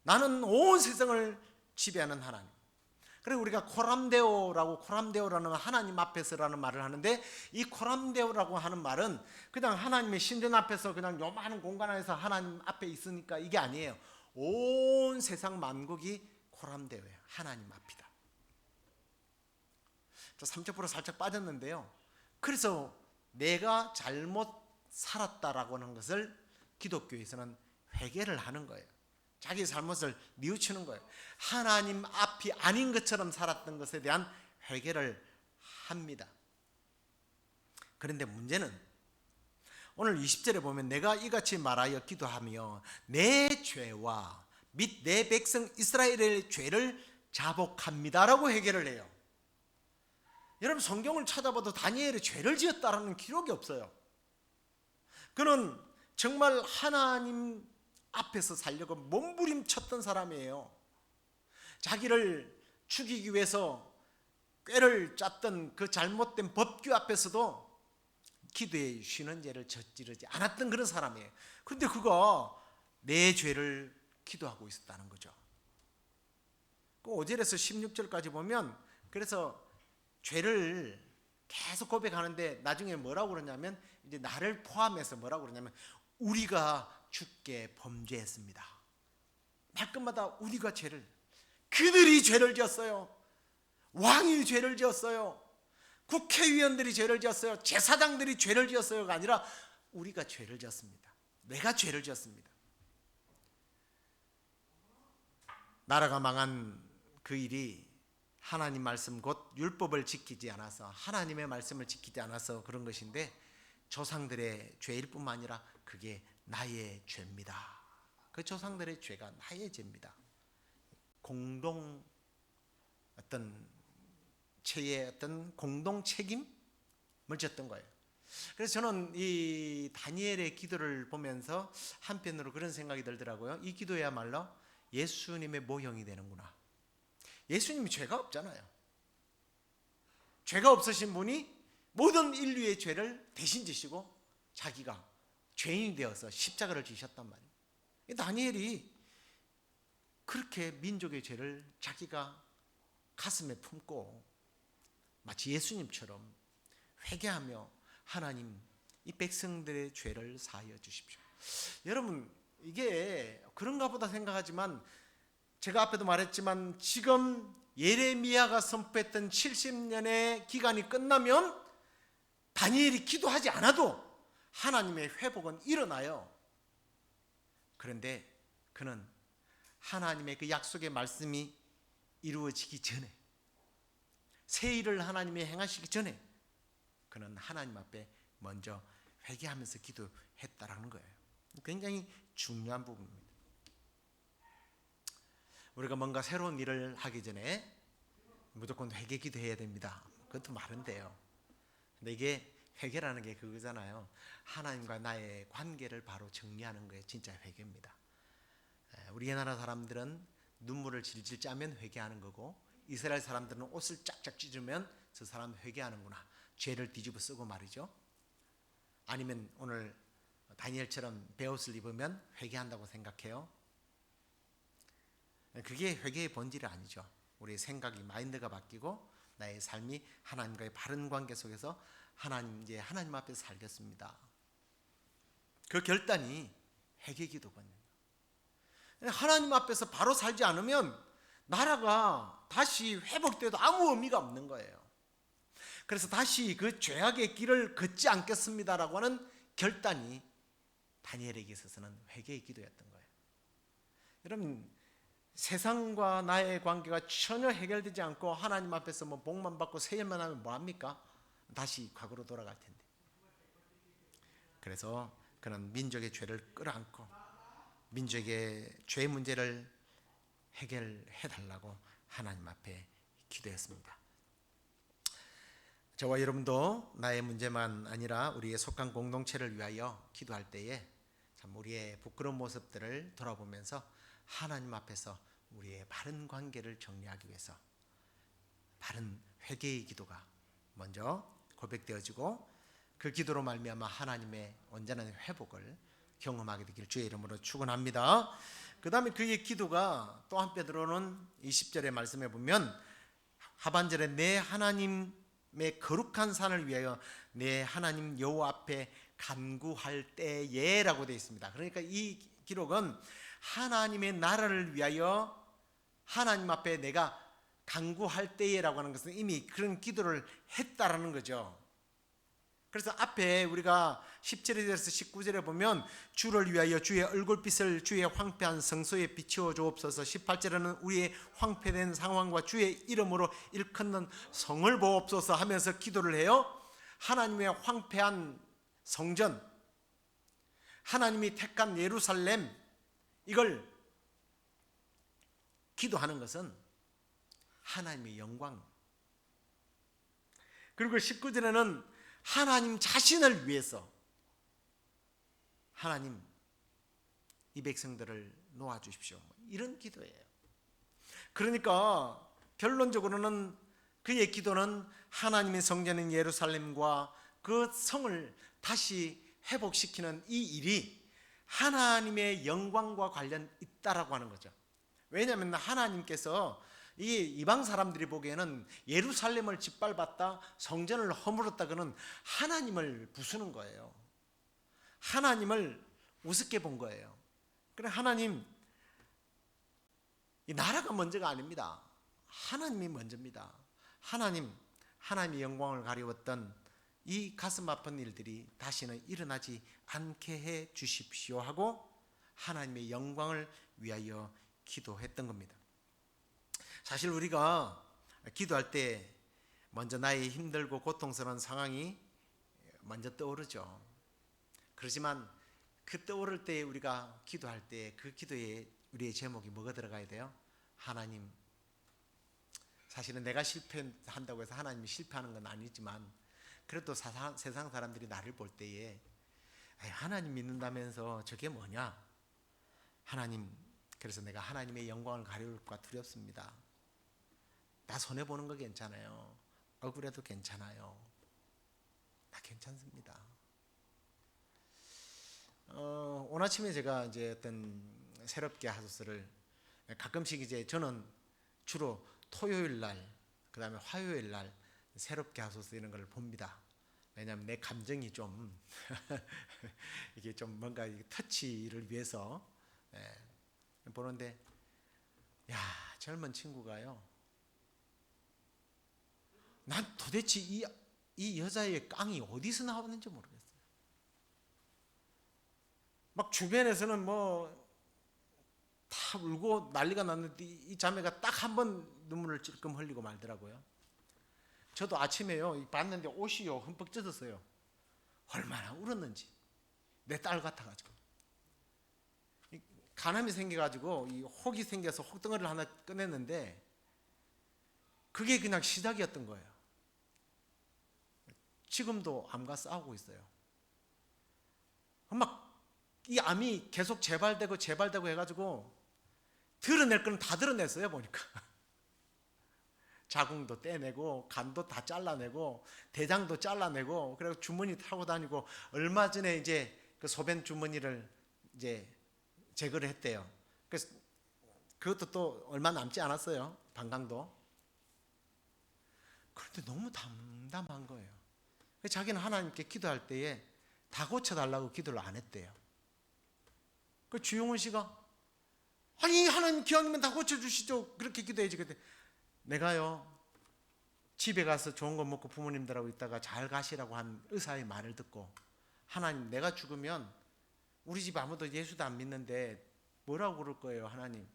[SPEAKER 1] 나는 온 세상을 지배하는 하나님. 그리고 우리가 코람데오라는 하나님 앞에서라는 말을 하는데, 이 코람데오라고 하는 말은 그냥 하나님의 신전 앞에서 그냥 요만한 공간 안에서 하나님 앞에 있으니까 이게 아니에요. 온 세상 만국이 코람데오예요. 하나님 앞이다. 3척부로 살짝 빠졌는데요. 그래서 내가 잘못 살았다라고 하는 것을 기독교에서는 회개를 하는 거예요. 자기 잘못을 뉘우치는 거예요. 하나님 앞이 아닌 것처럼 살았던 것에 대한 회개를 합니다. 그런데 문제는 오늘 20절에 보면 내가 이같이 말하여 기도하며 내 죄와 및 내 백성 이스라엘의 죄를 자복합니다라고 회개를 해요. 여러분, 성경을 찾아봐도 다니엘이 죄를 지었다라는 기록이 없어요. 그는 정말 하나님 앞에서 살려고 몸부림쳤던 사람이에요. 자기를 죽이기 위해서 꾀를 짰던 그 잘못된 법규 앞에서도 기도에 쉬는 죄를 저지르지 않았던 그런 사람이에요. 그런데 그가 내 죄를 기도하고 있었다는 거죠. 5절에서 16절까지 보면, 그래서 죄를 계속 고백하는데 나중에 뭐라고 그러냐면, 이제 나를 포함해서 뭐라고 그러냐면 우리가 주께 범죄했습니다. 말끝마다 우리가 죄를, 그들이 죄를 지었어요. 왕이 죄를 지었어요. 국회의원들이 죄를 지었어요. 제사장들이 죄를 지었어요가 아니라 우리가 죄를 지었습니다. 내가 죄를 지었습니다. 나라가 망한 그 일이 하나님 말씀 곧 율법을 지키지 않아서, 하나님의 말씀을 지키지 않아서 그런 것인데, 조상들의 죄일 뿐만 아니라 그게 나의 죄입니다. 그 조상들의 죄가 나의 죄입니다. 공동 어떤 죄의 어떤 공동 책임을 졌던 거예요. 그래서 저는 이 다니엘의 기도를 보면서 한편으로 그런 생각이 들더라고요. 이 기도야말로 예수님의 모형이 되는구나. 예수님이 죄가 없잖아요. 죄가 없으신 분이 모든 인류의 죄를 대신 지시고 자기가 죄인이 되어서 십자가를 지셨단 말이에요. 다니엘이 그렇게 민족의 죄를 자기가 가슴에 품고 마치 예수님처럼 회개하며 하나님, 이 백성들의 죄를 사하여 주십시오. 여러분, 이게 그런가 보다 생각하지만, 제가 앞에도 말했지만 지금 예레미야가 선포했던 70년의 기간이 끝나면 다니엘이 기도하지 않아도 하나님의 회복은 일어나요. 그런데 그는 하나님의 그 약속의 말씀이 이루어지기 전에, 새 일을 하나님이 행하시기 전에 그는 하나님 앞에 먼저 회개하면서 기도했다라는 거예요. 굉장히 중요한 부분입니다. 우리가 뭔가 새로운 일을 하기 전에 무조건 회개 기도해야 됩니다. 그것도 말은데요. 근데 이게 회개라는 게 그거잖아요. 하나님과 나의 관계를 바로 정리하는 거예요. 진짜 회개입니다. 우리 나라 사람들은 눈물을 질질 짜면 회개하는 거고, 이스라엘 사람들은 옷을 쫙쫙 찢으면 저 사람 회개하는구나, 죄를 뒤집어 쓰고 말이죠. 아니면 오늘 다니엘처럼 베옷을 입으면 회개한다고 생각해요. 그게 회개의 본질이 아니죠. 우리의 생각이, 마인드가 바뀌고 나의 삶이 하나님과의 바른 관계 속에서 이제 하나님 앞에서 살겠습니다. 그 결단이 회개 기도거든요. 하나님 앞에서 바로 살지 않으면 나라가 다시 회복돼도 아무 의미가 없는 거예요. 그래서 다시 그 죄악의 길을 걷지 않겠습니다라고 하는 결단이 다니엘에게 있어서는 회개의 기도였던 거예요. 여러분, 세상과 나의 관계가 전혀 해결되지 않고 하나님 앞에서 뭐 복만 받고 세일만 하면 뭐합니까? 다시 과거로 돌아갈 텐데. 그래서 그는 민족의 죄를 끌어안고 민족의 죄 문제를 해결해 달라고 하나님 앞에 기도했습니다. 저와 여러분도 나의 문제만 아니라 우리의 속한 공동체를 위하여 기도할 때에 참 우리의 부끄러운 모습들을 돌아보면서 하나님 앞에서 우리의 바른 관계를 정리하기 위해서 바른 회개의 기도가 먼저 고백되어지고, 그 기도로 말미암아 하나님의 온전한 회복을 경험하게 되길 주의 이름으로 축원합니다. 그 다음에 그의 기도가 또 한 베드로는 20절의 말씀에 보면 하반절에 내 하나님의 거룩한 산을 위하여 내 하나님 여호와 앞에 간구할 때에 라고 되어 있습니다. 그러니까 이 기록은 하나님의 나라를 위하여 하나님 앞에 내가 간구할 때에 라고 하는 것은 이미 그런 기도를 했다라는 거죠. 그래서 앞에 우리가 10절에서 19절에 보면 주를 위하여 주의 얼굴빛을 주의 황폐한 성소에 비추어 주옵소서. 18절에는 우리의 황폐된 상황과 주의 이름으로 일컫는 성을 보옵소서 하면서 기도를 해요. 하나님의 황폐한 성전, 하나님이 택한 예루살렘, 이걸 기도하는 것은 하나님의 영광. 그리고 19절에는 하나님 자신을 위해서 하나님 이 백성들을 놓아주십시오, 이런 기도예요. 그러니까 결론적으로는 그의 기도는 하나님의 성전인 예루살렘과 그 성을 다시 회복시키는 이 일이 하나님의 영광과 관련 있다라고 하는 거죠. 왜냐하면 하나님께서 이 이방 사람들이 보기에는 예루살렘을 짓밟았다, 성전을 허물었다, 그는 하나님을 부수는 거예요. 하나님을 우습게 본 거예요. 그래, 하나님, 이 나라가 먼저가 아닙니다. 하나님이 먼저입니다. 하나님의 영광을 가리웠던 이 가슴 아픈 일들이 다시는 일어나지 않게 해 주십시오 하고 하나님의 영광을 위하여 기도했던 겁니다. 사실 우리가 기도할 때 먼저 나의 힘들고 고통스러운 상황이 먼저 떠오르죠. 그렇지만 그 떠오를 때 우리가 기도할 때 그 기도에 우리의 제목이 뭐가 들어가야 돼요? 하나님, 사실은 내가 실패한다고 해서 하나님이 실패하는 건 아니지만 그래도 세상 사람들이 나를 볼 때에 하나님 믿는다면서 저게 뭐냐? 하나님, 그래서 내가 하나님의 영광을 가려울까 두렵습니다. 나 손해보는 거 괜찮아요. 억울해도 괜찮아요. 나 괜찮습니다. 오늘 아침에 제가 이제 어떤 새롭게 하소서를 가끔씩 이제 저는 주로 토요일 날, 그 다음에 화요일 날 새롭게 하소서 이런 걸 봅니다. 왜냐하면 내 감정이 좀 이게 좀 뭔가 터치를 위해서 보는데, 야, 젊은 친구가요, 난 도대체 이 여자의 깡이 어디서 나오는지 모르겠어요. 막 주변에서는 뭐 다 울고 난리가 났는데 이 자매가 딱 한 번 눈물을 찔끔 흘리고 말더라고요. 저도 아침에요 봤는데 옷이요 흠뻑 젖었어요. 얼마나 울었는지. 내 딸 같아가지고. 간암이 생겨가지고 이 혹이 생겨서 혹덩어리를 하나 꺼냈는데 그게 그냥 시작이었던 거예요. 지금도 암과 싸우고 있어요. 막 이 암이 계속 재발되고 해가지고 드러낼 건 다 드러냈어요. 보니까 자궁도 떼내고 간도 다 잘라내고 대장도 잘라내고, 그리고 주머니 타고 다니고, 얼마 전에 이제 그 소변 주머니를 이제 제거를 했대요. 그래서 그것도 또 얼마 남지 않았어요. 방광도. 그런데 너무 담담한 거예요. 자기는 하나님께 기도할 때에 다 고쳐달라고 기도를 안 했대요. 그 주용훈 씨가 아니 하나님 기왕이면 다 고쳐주시죠, 그렇게 기도해야지. 그때 내가요 집에 가서 좋은 거 먹고 부모님들하고 있다가 잘 가시라고 한 의사의 말을 듣고, 하나님, 내가 죽으면 우리 집 아무도 예수도 안 믿는데 뭐라고 그럴 거예요. 하나님,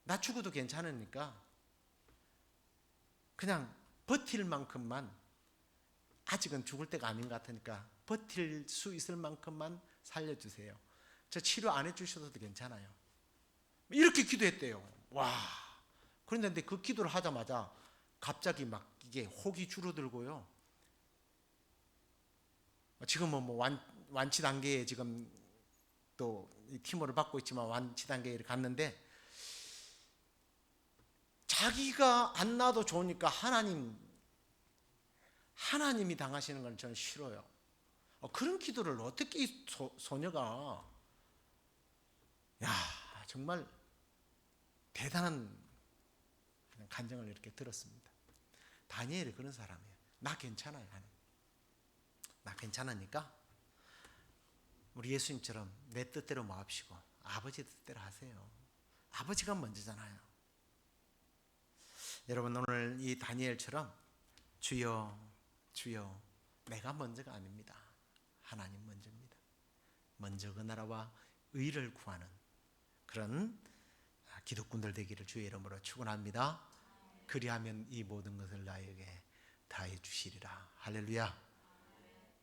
[SPEAKER 1] 나 죽어도 괜찮으니까 그냥 버틸 만큼만, 아직은 죽을 때가 아닌 것 같으니까 버틸 수 있을 만큼만 살려주세요. 저 치료 안 해주셔도 괜찮아요. 이렇게 기도했대요. 와. 그런데 그 기도를 하자마자 갑자기 막 이게 혹이 줄어들고요. 지금은 뭐 완치 단계에 지금 또 티모를 받고 있지만 완치 단계에 갔는데, 자기가 안 나도 좋으니까 하나님, 하나님이 당하시는 건 저는 싫어요. 그런 기도를 어떻게 이 소녀가 정말 대단한 감정을 이렇게 들었습니다. 다니엘이 그런 사람이에요. 나 괜찮아요. 나 괜찮으니까 우리 예수님처럼 내 뜻대로 마옵시고 아버지 뜻대로 하세요. 아버지가 먼저잖아요. 여러분, 오늘 이 다니엘처럼 주여 주여, 내가 먼저가 아닙니다. 하나님 먼저입니다. 먼저 그 나라와 의를 구하는 그런 기독군들 되기를 주의 이름으로 축원합니다. 그리하면 이 모든 것을 나에게 다해 주시리라. 할렐루야.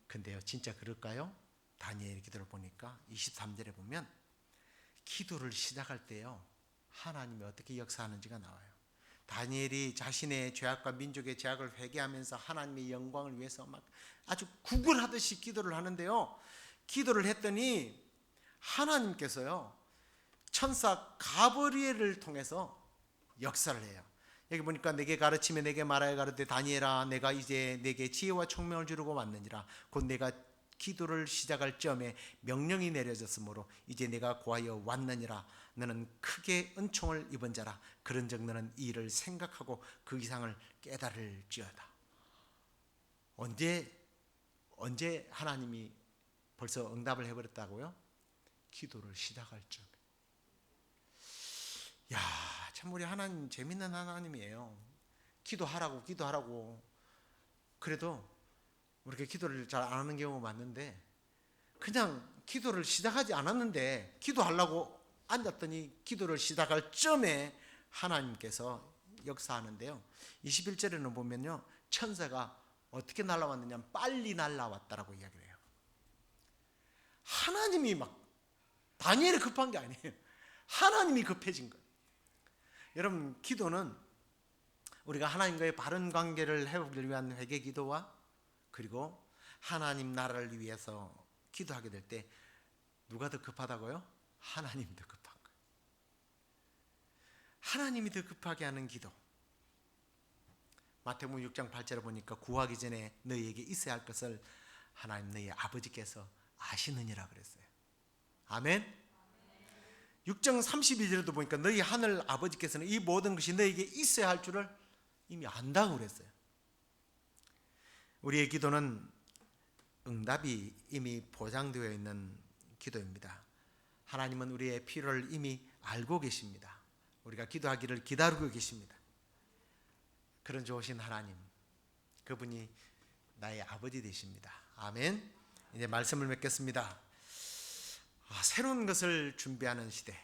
[SPEAKER 1] 근데요, 진짜 그럴까요? 다니엘 기도를 보니까 23절에 보면 기도를 시작할 때요, 하나님이 어떻게 역사하는지가 나와요. 다니엘이 자신의 죄악과 민족의 죄악을 회개하면서 하나님의 영광을 위해서 막 아주 구걸하듯이 기도를 하는데요, 기도를 했더니 하나님께서요 천사 가브리엘을 통해서 역사를 해요. 여기 보니까 내게 가르치며 내게 말하여 가르되 다니엘아, 내가 이제 내게 지혜와 총명을 주려고 왔느니라. 곧 내가 기도를 시작할 점에 명령이 내려졌으므로 이제 내가 고하여 왔느니라. 너는 크게 은총을 입은 자라. 그런즉 너는 이 일을 생각하고 그 이상을 깨달을지어다. 언제 하나님이 벌써 응답을 해버렸다고요? 기도를 시작할 점에. 참 우리 하나님 재밌는 하나님이에요. 기도하라고 그래도 우리가 기도를 잘 안 하는 경우가 많은데, 그냥 기도를 시작하지 않았는데 기도하려고 앉았더니 기도를 시작할 점에 하나님께서 역사하는데요, 21절에는 보면요, 천사가 어떻게 날아왔느냐, 빨리 날아왔다라고 이야기를 해요. 하나님이 막 다니엘이 급한 게 아니에요. 하나님이 급해진 거예요. 여러분, 기도는 우리가 하나님과의 바른 관계를 회복하기 위한 회개 기도와 그리고 하나님 나라를 위해서 기도하게 될 때 누가 더 급하다고요? 하나님이 더 급한 거예요. 하나님이 더 급하게 하는 기도. 마태복음 6장 8절에 보니까 구하기 전에 너희에게 있어야 할 것을 하나님 너희 아버지께서 아시느니라 그랬어요. 아멘. 6장 32절에도 보니까 너희 하늘 아버지께서는 이 모든 것이 너희에게 있어야 할 줄을 이미 안다고 그랬어요. 우리의 기도는 응답이 이미 보장되어 있는 기도입니다. 하나님은 우리의 필요를 이미 알고 계십니다. 우리가 기도하기를 기다리고 계십니다. 그런 좋으신 하나님, 그분이 나의 아버지 되십니다. 아멘. 이제 말씀을 맺겠습니다. 새로운 것을 준비하는 시대.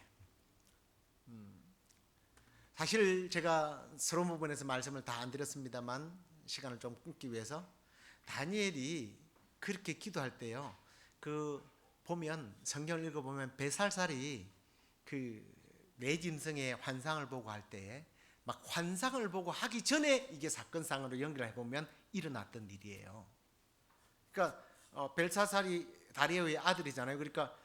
[SPEAKER 1] 사실 제가 서론 부분에서 말씀을 다 안 드렸습니다만 시간을 좀 끊기 위해서, 다니엘이 그렇게 기도할 때요, 보면 성경을 읽어보면 베살살이 내짐승의 환상을 보고 할 때에 막 환상을 보고 하기 전에 이게 사건상으로 연결해 보면 일어났던 일이에요. 그러니까 벨사살이 다리오의 아들이잖아요. 그러니까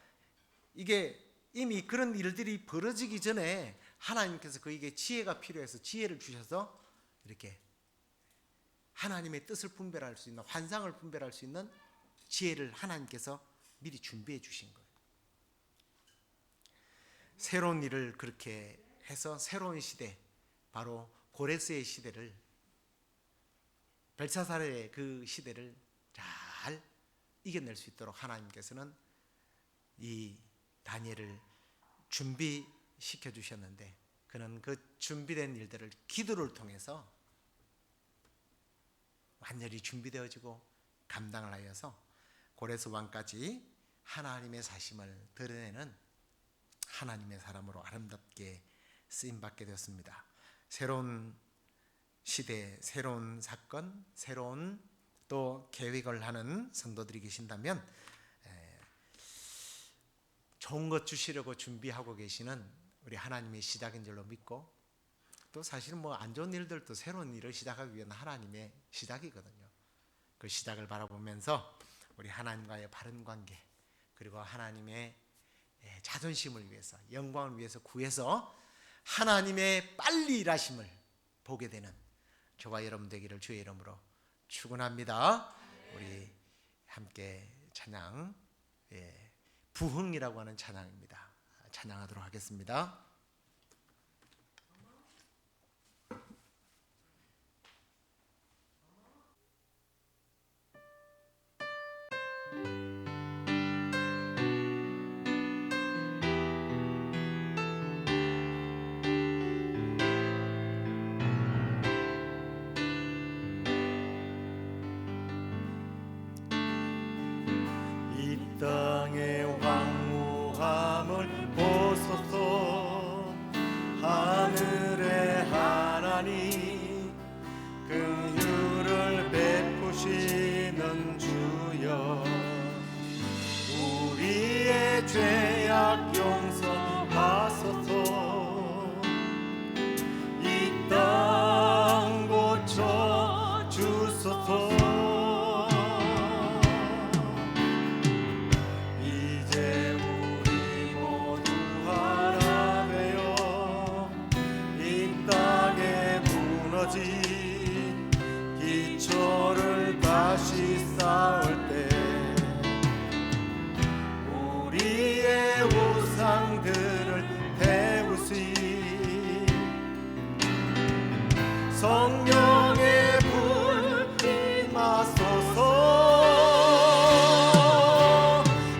[SPEAKER 1] 이게 이미 그런 일들이 벌어지기 전에 하나님께서 그에게 지혜가 필요해서 지혜를 주셔서 이렇게 하나님의 뜻을 분별할 수 있는, 환상을 분별할 수 있는 지혜를 하나님께서 미리 준비해 주신 거예요. 새로운 일을 그렇게 해서 새로운 시대, 바로 고레스의 시대를, 벨사살의 그 시대를 잘 이겨낼 수 있도록 하나님께서는 이 다니엘을 준비시켜 주셨는데, 그는 그 준비된 일들을 기도를 통해서 완전히 준비되어지고 감당을 하여서 고레스 왕까지 하나님의 사심을 드러내는 하나님의 사람으로 아름답게 쓰임받게 되었습니다. 새로운 시대, 새로운 사건, 새로운 또 계획을 하는 성도들이 계신다면 좋은 것 주시려고 준비하고 계시는 우리 하나님의 시작인 줄로 믿고, 또 사실 안 좋은 일들도 새로운 일을 시작하기 위한 하나님의 시작이거든요. 그 시작을 바라보면서 우리 하나님과의 바른 관계, 그리고 하나님의 자존심을 위해서, 영광을 위해서 구해서 하나님의 빨리 일하심을 보게 되는 저와 여러분 되기를 주의 이름으로 축원합니다. 우리 함께 찬양, 부흥이라고 하는 찬양입니다. 찬양하도록 하겠습니다. 땅의 황무함을 보소서. 하늘의 하나님 긍휼을 베푸시는 주여, 우리의 죄악 용서하소서. 이 땅 고쳐 주소서. 기초를 다시 쌓을 때 우리의 우상들을 태우시. 성령의 불 임하소서.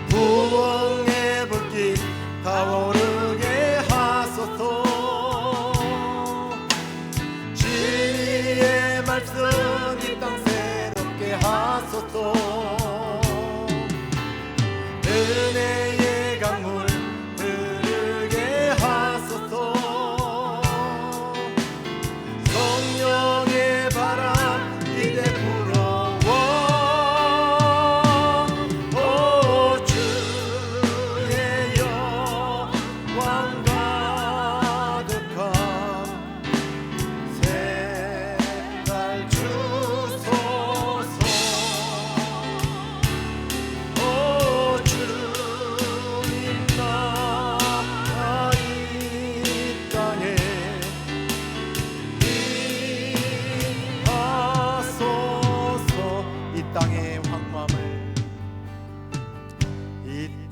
[SPEAKER 1] 부흥의 불길 타오르게 하소서. 말씀 이 땅 새롭게 하소서. 은혜의 강물 흐르게 하소서. 성령의 바람 이제 불어와. 오 주의 영광 가득한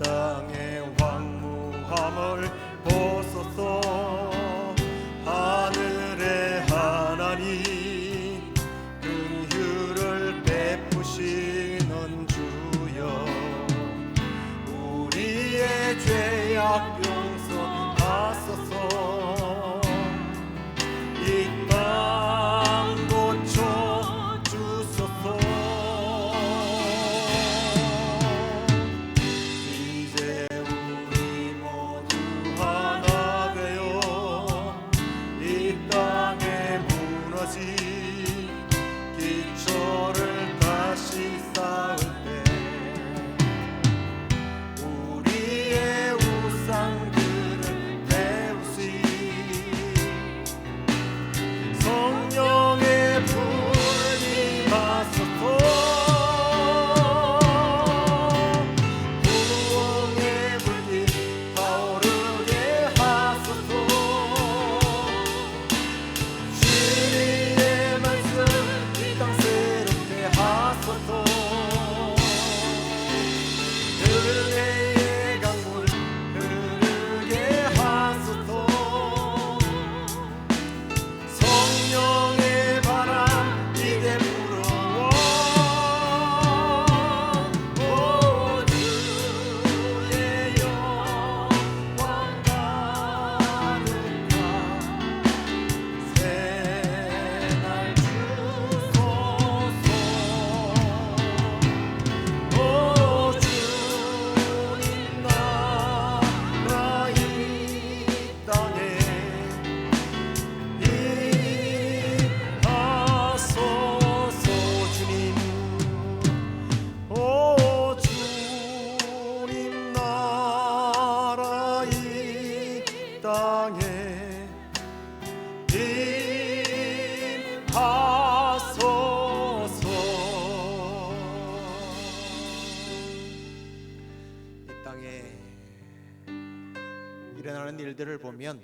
[SPEAKER 1] 땅의 황무함을 보소서. 하늘의 하나님 긍휼을 베푸시는 주여, 우리의 죄악 용서하소서. 이 땅 고쳐 주소서. 기초를 다시 쌓을 때 우리의 우상들을 태우시. 성령의 불 임하소서. 부흥의 불길 타오르게 하소서. 진리의 말씀 이 땅 새롭게 하소서. 은혜의 강물 흐르게 하소서. 성령의 바람 이제 불어와. 오 주의 영광 가득한 새날 주소서. 오 주님 나라 이 땅에 임하소서. 주님, 오 주님 나라 이 땅에 임하소서. 이 땅에 일어나는 일들을 보면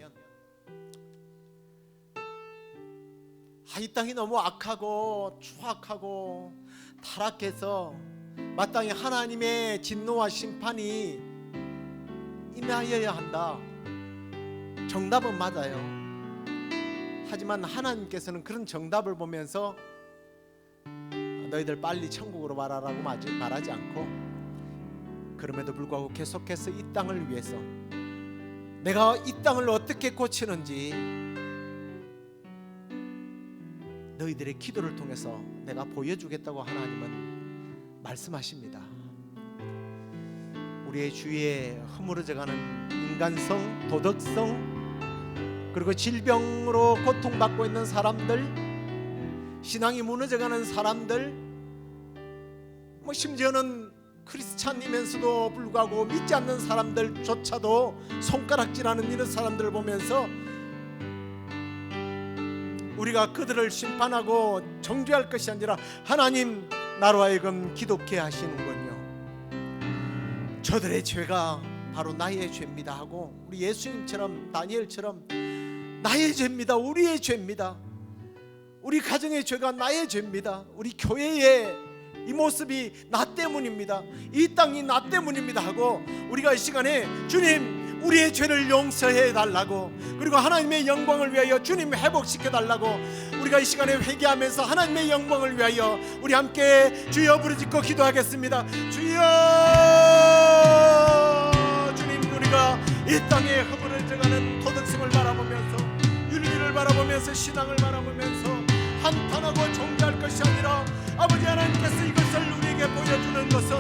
[SPEAKER 1] 이 땅이 너무 악하고 추악하고 타락해서 마땅히 하나님의 진노와 심판이 임하여야 한다. 정답은 맞아요. 하지만 하나님께서는 그런 정답을 보면서 너희들 빨리 천국으로 말하라고 말하지 않고, 그럼에도 불구하고 계속해서 이 땅을 위해서 내가 이 땅을 어떻게 고치는지 너희들의 기도를 통해서 내가 보여주겠다고 하나님은 말씀하십니다. 우리의 주위에 허물어져가는 인간성, 도덕성, 그리고 질병으로 고통받고 있는 사람들, 신앙이 무너져가는 사람들, 심지어는 크리스찬이면서도 불구하고 믿지 않는 사람들조차도 손가락질하는 이런 사람들을 보면서 우리가 그들을 심판하고 정죄할 것이 아니라 하나님, 나로 하여금 기독케 하시는군요. 저들의 죄가 바로 나의 죄입니다 하고, 우리 예수님처럼, 다니엘처럼 나의 죄입니다, 우리의 죄입니다, 우리 가정의 죄가 나의 죄입니다, 우리 교회의 이 모습이 나 때문입니다, 이 땅이 나 때문입니다 하고, 우리가 이 시간에 주님 우리의 죄를 용서해 달라고, 그리고 하나님의 영광을 위하여 주님 회복시켜 달라고 우리가 이 시간에 회개하면서 하나님의 영광을 위하여 우리 함께 주여 부르짖고 기도하겠습니다. 주여, 주님, 우리가 이 땅에 허물어져가는 도덕성을 바라보면서, 윤리를 바라보면서, 신앙을 바라보면서 한탄하고 정죄할 것이 아니라 아버지 하나님께서 이것을 우리에게 보여주는 것은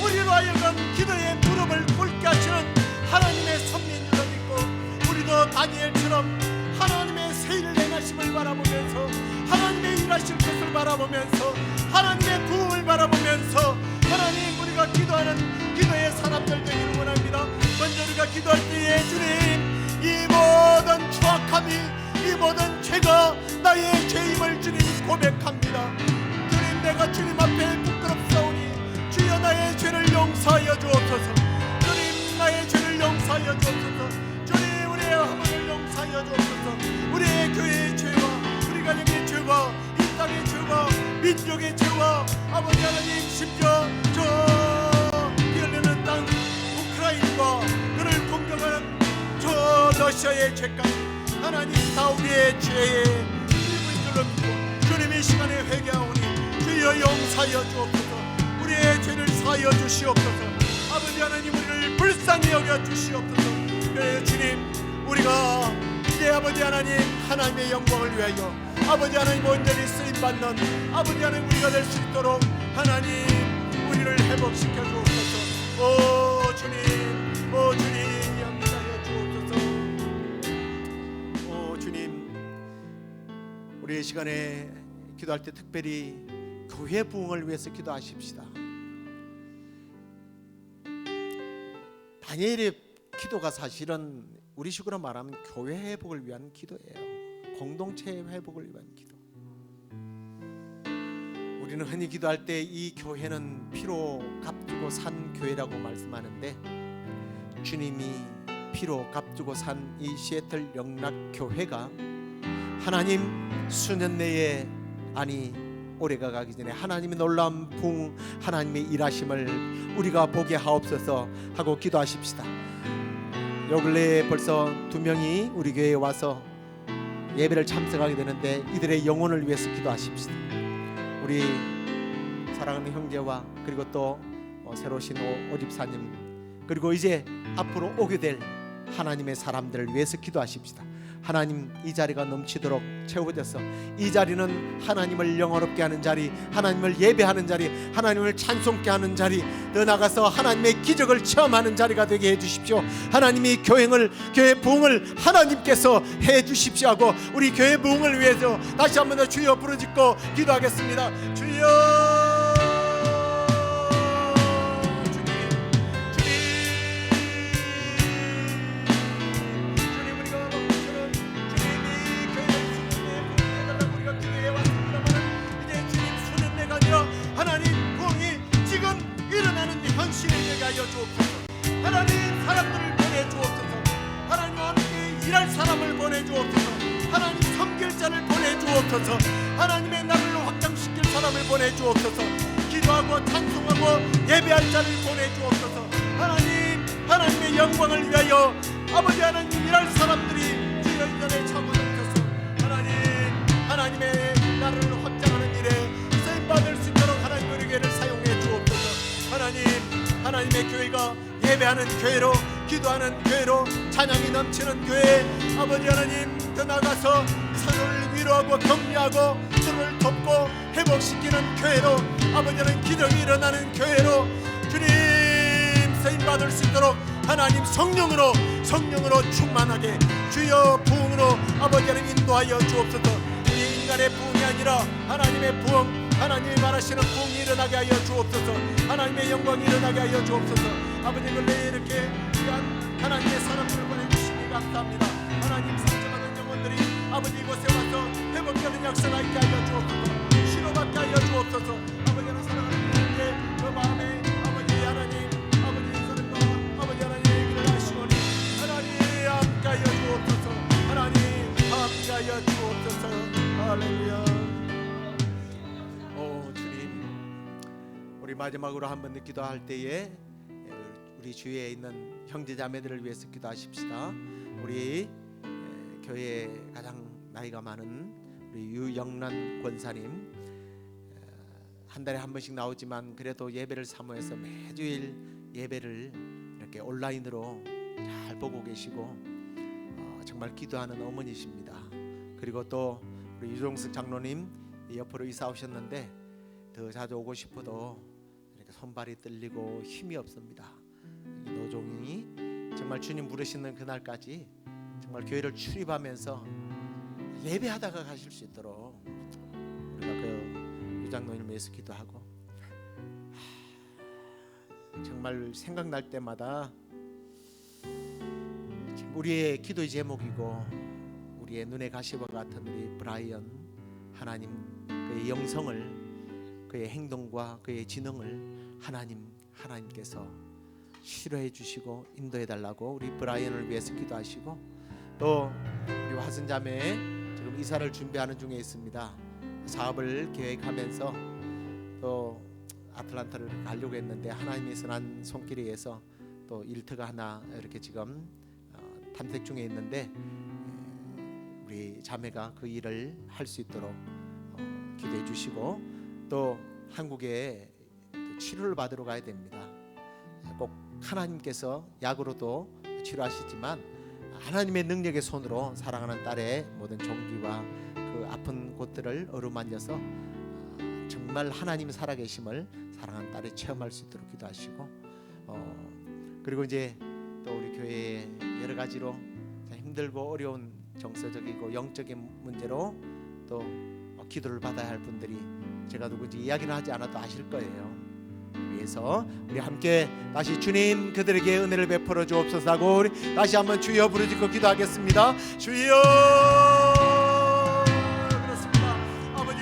[SPEAKER 1] 우리로 하여금 기도의 무릎을 꿇게 하시는 하나님의 섭리인 줄 믿고, 우리도 다니엘처럼 하나님의 세일을 행하심을 바라보면서, 하나님의 일하실 것을 바라보면서, 하나님의 부흥을 바라보면서 하나님, 우리가 기도하는 기도의 사람들 되기를 원합니다. 먼저 우리가 기도할 때에 주님, 이 모든 추악함이, 이 모든 죄가 나의 죄임을 주님 고백합니다. 주님, 내가 주님 앞에 부끄럽사오니 주여 나의 죄를 용서하여 주옵소서. 주님, 나의 죄를 용서하여 주옵소서. 주님, 우리의 허물을 용서하여 주옵소서. 우리의 교회의 죄와 우리 가정의 죄와 이 땅의 죄와 민족의 죄와 아버지 하나님, 심지어 저 피 흘리는 땅 우크라이나와 그를 공격하는 저 러시아의 죄까지 하나님, 다 우리의 죄의 일부인 줄로 믿고 주님 이 시간에 회개하오니 주여 용서하여 주옵소서. 우리의 죄를 사하여 주시옵소서. 아버지 하나님, 우리를 불쌍히 여겨 주시옵소서. 그래 주님, 우리가 이제 아버지 하나님 하나님의 영광을 위하여 아버지 하나님 온전히 쓰임받는 아버지 하나님 우리가 될 수 있도록 하나님 우리를 회복시켜 주옵소서. 오 주님, 오 주님, 양육하여 주옵소서. 오 주님, 우리 이 시간에 기도할 때 특별히 교회 부흥을 위해서 기도하십시다. 다니엘의 기도가 사실은 우리식으로 말하면 교회 회복을 위한 기도예요. 공동체 회복을 위한 기도. 우리는 흔히 기도할 때 이 교회는 피로 값주고 산 교회라고 말씀하는데, 주님이 피로 값주고 산 이 시애틀 영락 교회가 하나님 수년 내에, 아니 올해가 가기 전에 하나님의 놀라운 부흥, 하나님의 일하심을 우리가 보게 하옵소서 하고 기도하십시다. 요 근래에 벌써 2명이 우리 교회에 와서 예배를 참석하게 되는데 이들의 영혼을 위해서 기도하십시다. 우리 사랑하는 형제와 그리고 또 새로 오신 오집사님, 그리고 이제 앞으로 오게 될 하나님의 사람들을 위해서 기도하십시다. 하나님, 이 자리가 넘치도록 채워져서 이 자리는 하나님을 영화롭게 하는 자리, 하나님을 예배하는 자리, 하나님을 찬송케 하는 자리, 더 나가서 하나님의 기적을 체험하는 자리가 되게 해주십시오. 하나님이 교회 부흥을 하나님께서 해주십시오 하고 우리 교회 부흥을 위해서 다시 한번 더 주여 부르짖고 기도하겠습니다. 주여, 하나님, 사람들을 보내주옵소서. 하나님과 함께 일할 사람을 보내주옵소서. 하나님, 섬겨 섬길 자를 보내주옵소서. 하나님의 나라를 확장시킬 사람을 보내주옵소서. 기도하고 찬송하고 예배할 자를 보내주옵소서. 하나님의 영광을 위하여 아버지 하나님 일할 사람들이 주여 이 자리에 차고넘쳐서 하나님의 나라를 확장하는 일에 쓰임받을 수 있도록 하나님 우리 교회를 사용해 주옵소서. 하나님의 교회가 예배하는 교회로, 기도하는 교회로, 찬양이 넘치는 교회, 아버지 하나님 더 나가서 서로를 위로하고 격려하고 서로를 돕고 회복시키는 교회로, 아버지 하나님 기적이 일어나는 교회로 주님 쓰임받을 수 있도록 하나님 성령으로 충만하게 주여 부흥으로 아버지 하나님 인도하여 주옵소서. 이 인간의 부흥이 아니라 하나님의 부흥, 하나님이 말하시는 부흥이 일어나게 하여 주옵소서. 하나님의 영광이 일어나게 하여 주옵소서. 아버지 근래에 이렇게 귀한 하나님의 사람들을 보내주시니 감사합니다. 하나님 상처받은 영혼들이 아버지 이곳에 와서 회복되는 역사가 있게 하여 주옵소서. 치료받게 하여 주옵소서. 아버지는 사랑하는 주님께 그 마음에 아버지 하나님 아버지 사랑과 아버지 하나님의 길을 하시오니 하나님 함께 하여 주옵소서. 하나님 함께 하여 주옵소서. 할렐루야. 우리 마지막으로 한번 기도할 때에 우리 주위에 있는 형제자매들을 위해서 기도하십시다. 우리 교회에 가장 나이가 많은 우리 유영란 권사님, 한 달에 한 번씩 나오지만 그래도 예배를 사모해서 매주일 예배를 이렇게 온라인으로 잘 보고 계시고 정말 기도하는 어머니십니다. 그리고 또 우리 유종석 장로님 옆으로 이사 오셨는데 더 자주 오고 싶어도 이렇게 손발이 떨리고 힘이 없습니다. 노종이 정말 주님 부르시는 그날까지 정말 교회를 출입하면서 예배하다가 가실 수 있도록 우리가 그 유장로님 위해서 기도하고, 정말 생각날 때마다 우리의 기도의 제목이고 우리의 눈의 가시와 같은 우리 브라이언, 하나님 그의 영성을, 그의 행동과 그의 지능을 하나님께서 치료해 주시고 인도해 달라고 우리 브라이언을 위해서 기도하시고, 또 우리 화순자매 지금 이사를 준비하는 중에 있습니다. 사업을 계획하면서 또 아틀란타를 가려고 했는데 하나님의 선한 손길에 의해서 또 일터가 하나 이렇게 지금 탐색 중에 있는데 우리 자매가 그 일을 할 수 있도록 기도해 주시고, 또 한국에 치료를 받으러 가야 됩니다. 꼭 하나님께서 약으로도 치료하시지만 하나님의 능력의 손으로 사랑하는 딸의 모든 종기와 그 아픈 곳들을 어루만져서 정말 하나님 살아계심을 사랑하는 딸이 체험할 수 있도록 기도하시고, 그리고 이제 또 우리 교회에 여러 가지로 힘들고 어려운 정서적이고 영적인 문제로 또 기도를 받아야 할 분들이 제가 누구인지 이야기는 하지 않아도 아실 거예요. 위해서 우리 함께 다시 주님 그들에게 은혜를 베풀어 주옵소서 하고 우리 다시 한번 주여 부르짖고 기도하겠습니다. 주여. 그렇습니다. 아버지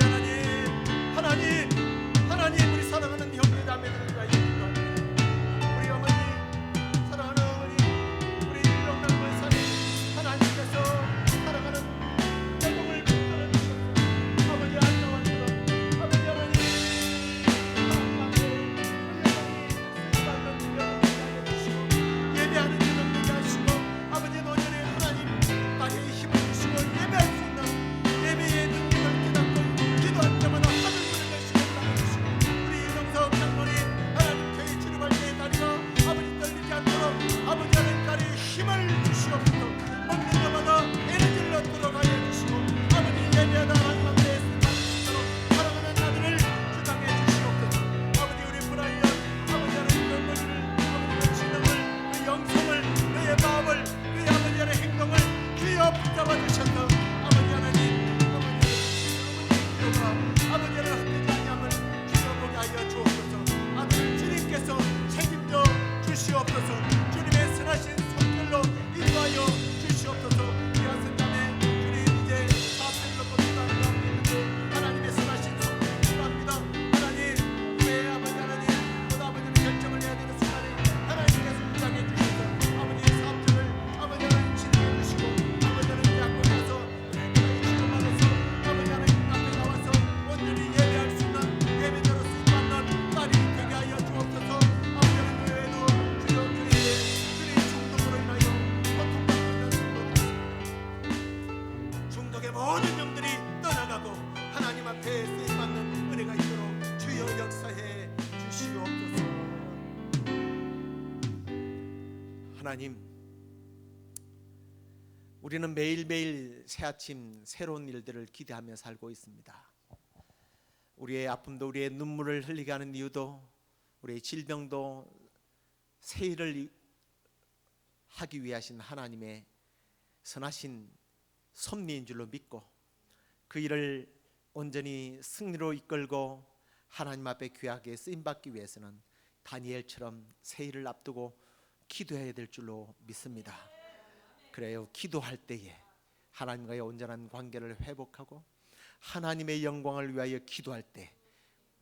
[SPEAKER 1] 하나님 우리 사랑하는 형제 자매들을 위하여 기도합니다. 우리 어머니, 사랑하는 어머니, 우리 유영란 권사님, 하나님께서 사랑하는 행동을 베풀어 주셔서 아버지 안녕하세요. 아버지 하나님 예배하는 자들 되게 하시고, 아버지 노년에 하나님 나의 힘을 주시고 예배할 수 있는 예배의 능력을 깨닫고 기도할 때마다 하늘문을 내시고 나가주시고, 우리 유정석 장로님 하나님 교회 출입할 때의 다리가 아버지 떨리지 않도록 아버지 하나님 다리에 힘을 주시옵소서. 먹는 때마다 에너지를 얻도록 하여 주시고, 아버지 예배하다 하나님 앞에 받을 수 있도록 사랑하는 아들을 주장해 주시옵소서. 아버지 우리 브라이언 아버지 하나님 그 아버지 지능을, 그 영성을, 그의 마음을, 그의 아버지 하나님의 행동을 귀여 붙잡아 주셔서 아버지 하나님 기도가 아버지 하나님 헛되지 아니함을 주여보게 하여 주옵소서. 아들 주님께서 책임져 주시옵소서. 주님의 선하신 손길로 인도하여 주시옵소서. 우리 하선자매 주님 이제 사업을 놓고 기도하는 가운데 있는데 하나님의 선하신 손길이 필요합니다. 하나님 왜 아버지 하나님 곧 아버지는 결정을 해야 되는 순간에 하나님께서 주장해 주셔서 아버지의 사업들을 아버지 하나님 진행해 주시고, 아버지 하나님 약국에서 치료받아서 하나님, 우리는 매일매일 새아침 새로운 일들을 기대하며 살고 있습니다. 우리의 아픔도, 우리의 눈물을 흘리게 하는 이유도, 우리의 질병도 새 일을 하기 위하신 하나님의 선하신 섭리인 줄로 믿고, 그 일을 온전히 승리로 이끌고 하나님 앞에 귀하게 쓰임받기 위해서는 다니엘처럼 새 일을 앞두고 기도해야 될 줄로 믿습니다. 그래요, 기도할 때에 하나님과의 온전한 관계를 회복하고 하나님의 영광을 위하여 기도할 때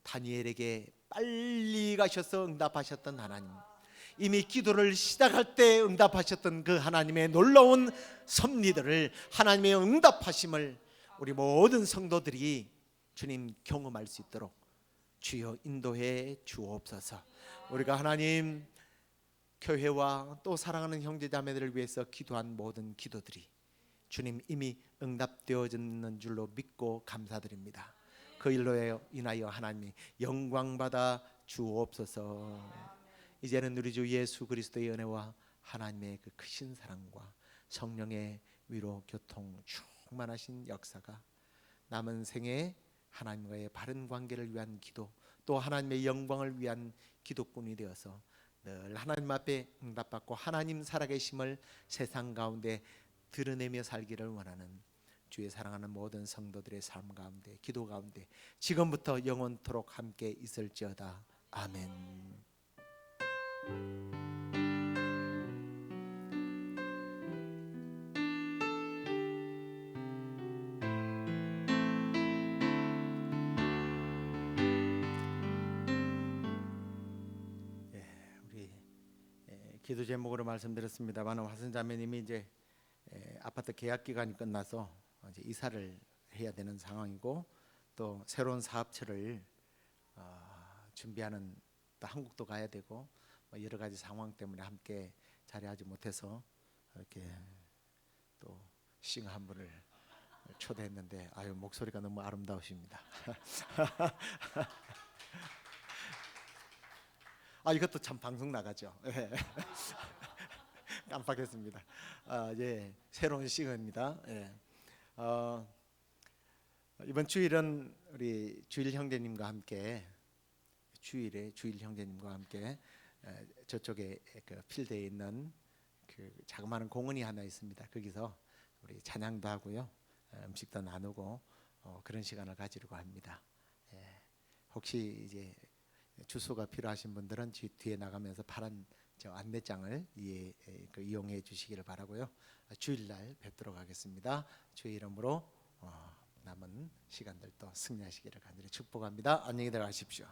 [SPEAKER 1] 다니엘에게 빨리 가셔서 응답하셨던 하나님, 이미 기도를 시작할 때 응답하셨던 그 하나님의 놀라운 섭리들을, 하나님의 응답하심을 우리 모든 성도들이 주님 경험할 수 있도록 주여 인도해 주옵소서. 우리가 하나님 교회와 또 사랑하는 형제자매들을 위해서 기도한 모든 기도들이 주님 이미 응답되어지는 줄로 믿고 감사드립니다. 그 일로 인하여 하나님이 영광받아 주옵소서. 이제는 우리 주 예수 그리스도의 은혜와 하나님의 그 크신 사랑과 성령의 위로 교통 충만하신 역사가 남은 생에 하나님과의 바른 관계를 위한 기도, 또 하나님의 영광을 위한 기도꾼이 되어서 늘 하나님 앞에 응답받고 하나님 살아계심을 세상 가운데 드러내며 살기를 원하는 주의 사랑하는 모든 성도들의 삶 가운데, 기도 가운데 지금부터 영원토록 함께 있을지어다. 아멘. 기도 제목으로 말씀드렸습니다만, 화선자매님이 이제 아파트 계약 기간이 끝나서 이제 이사를 해야 되는 상황이고, 또 새로운 사업처를 준비하는, 또 한국도 가야 되고 여러 가지 상황 때문에 함께 자리하지 못해서 이렇게 또 싱어 한 분을 초대했는데, 아유 목소리가 너무 아름다우십니다. 이것도 참 방송 나가죠. 깜빡했습니다. 예, 새로운 싱어입니다. 예. 이번 주일은 우리 주일 형제님과 함께, 주일 형제님과 함께 저쪽에 그 필드에 있는 그 자그마한 공원이 하나 있습니다. 거기서 우리 찬양도 하고요, 음식도 나누고 그런 시간을 가지려고 합니다. 예. 혹시 이제 주소가 필요하신 분들은 뒤에 나가면서 파란 저 안내장을 이용해 주시기를 바라고요. 주일날 뵙도록 하겠습니다. 주의 이름으로 남은 시간들도 승리하시기를 간절히 축복합니다. 안녕히 들어가십시오.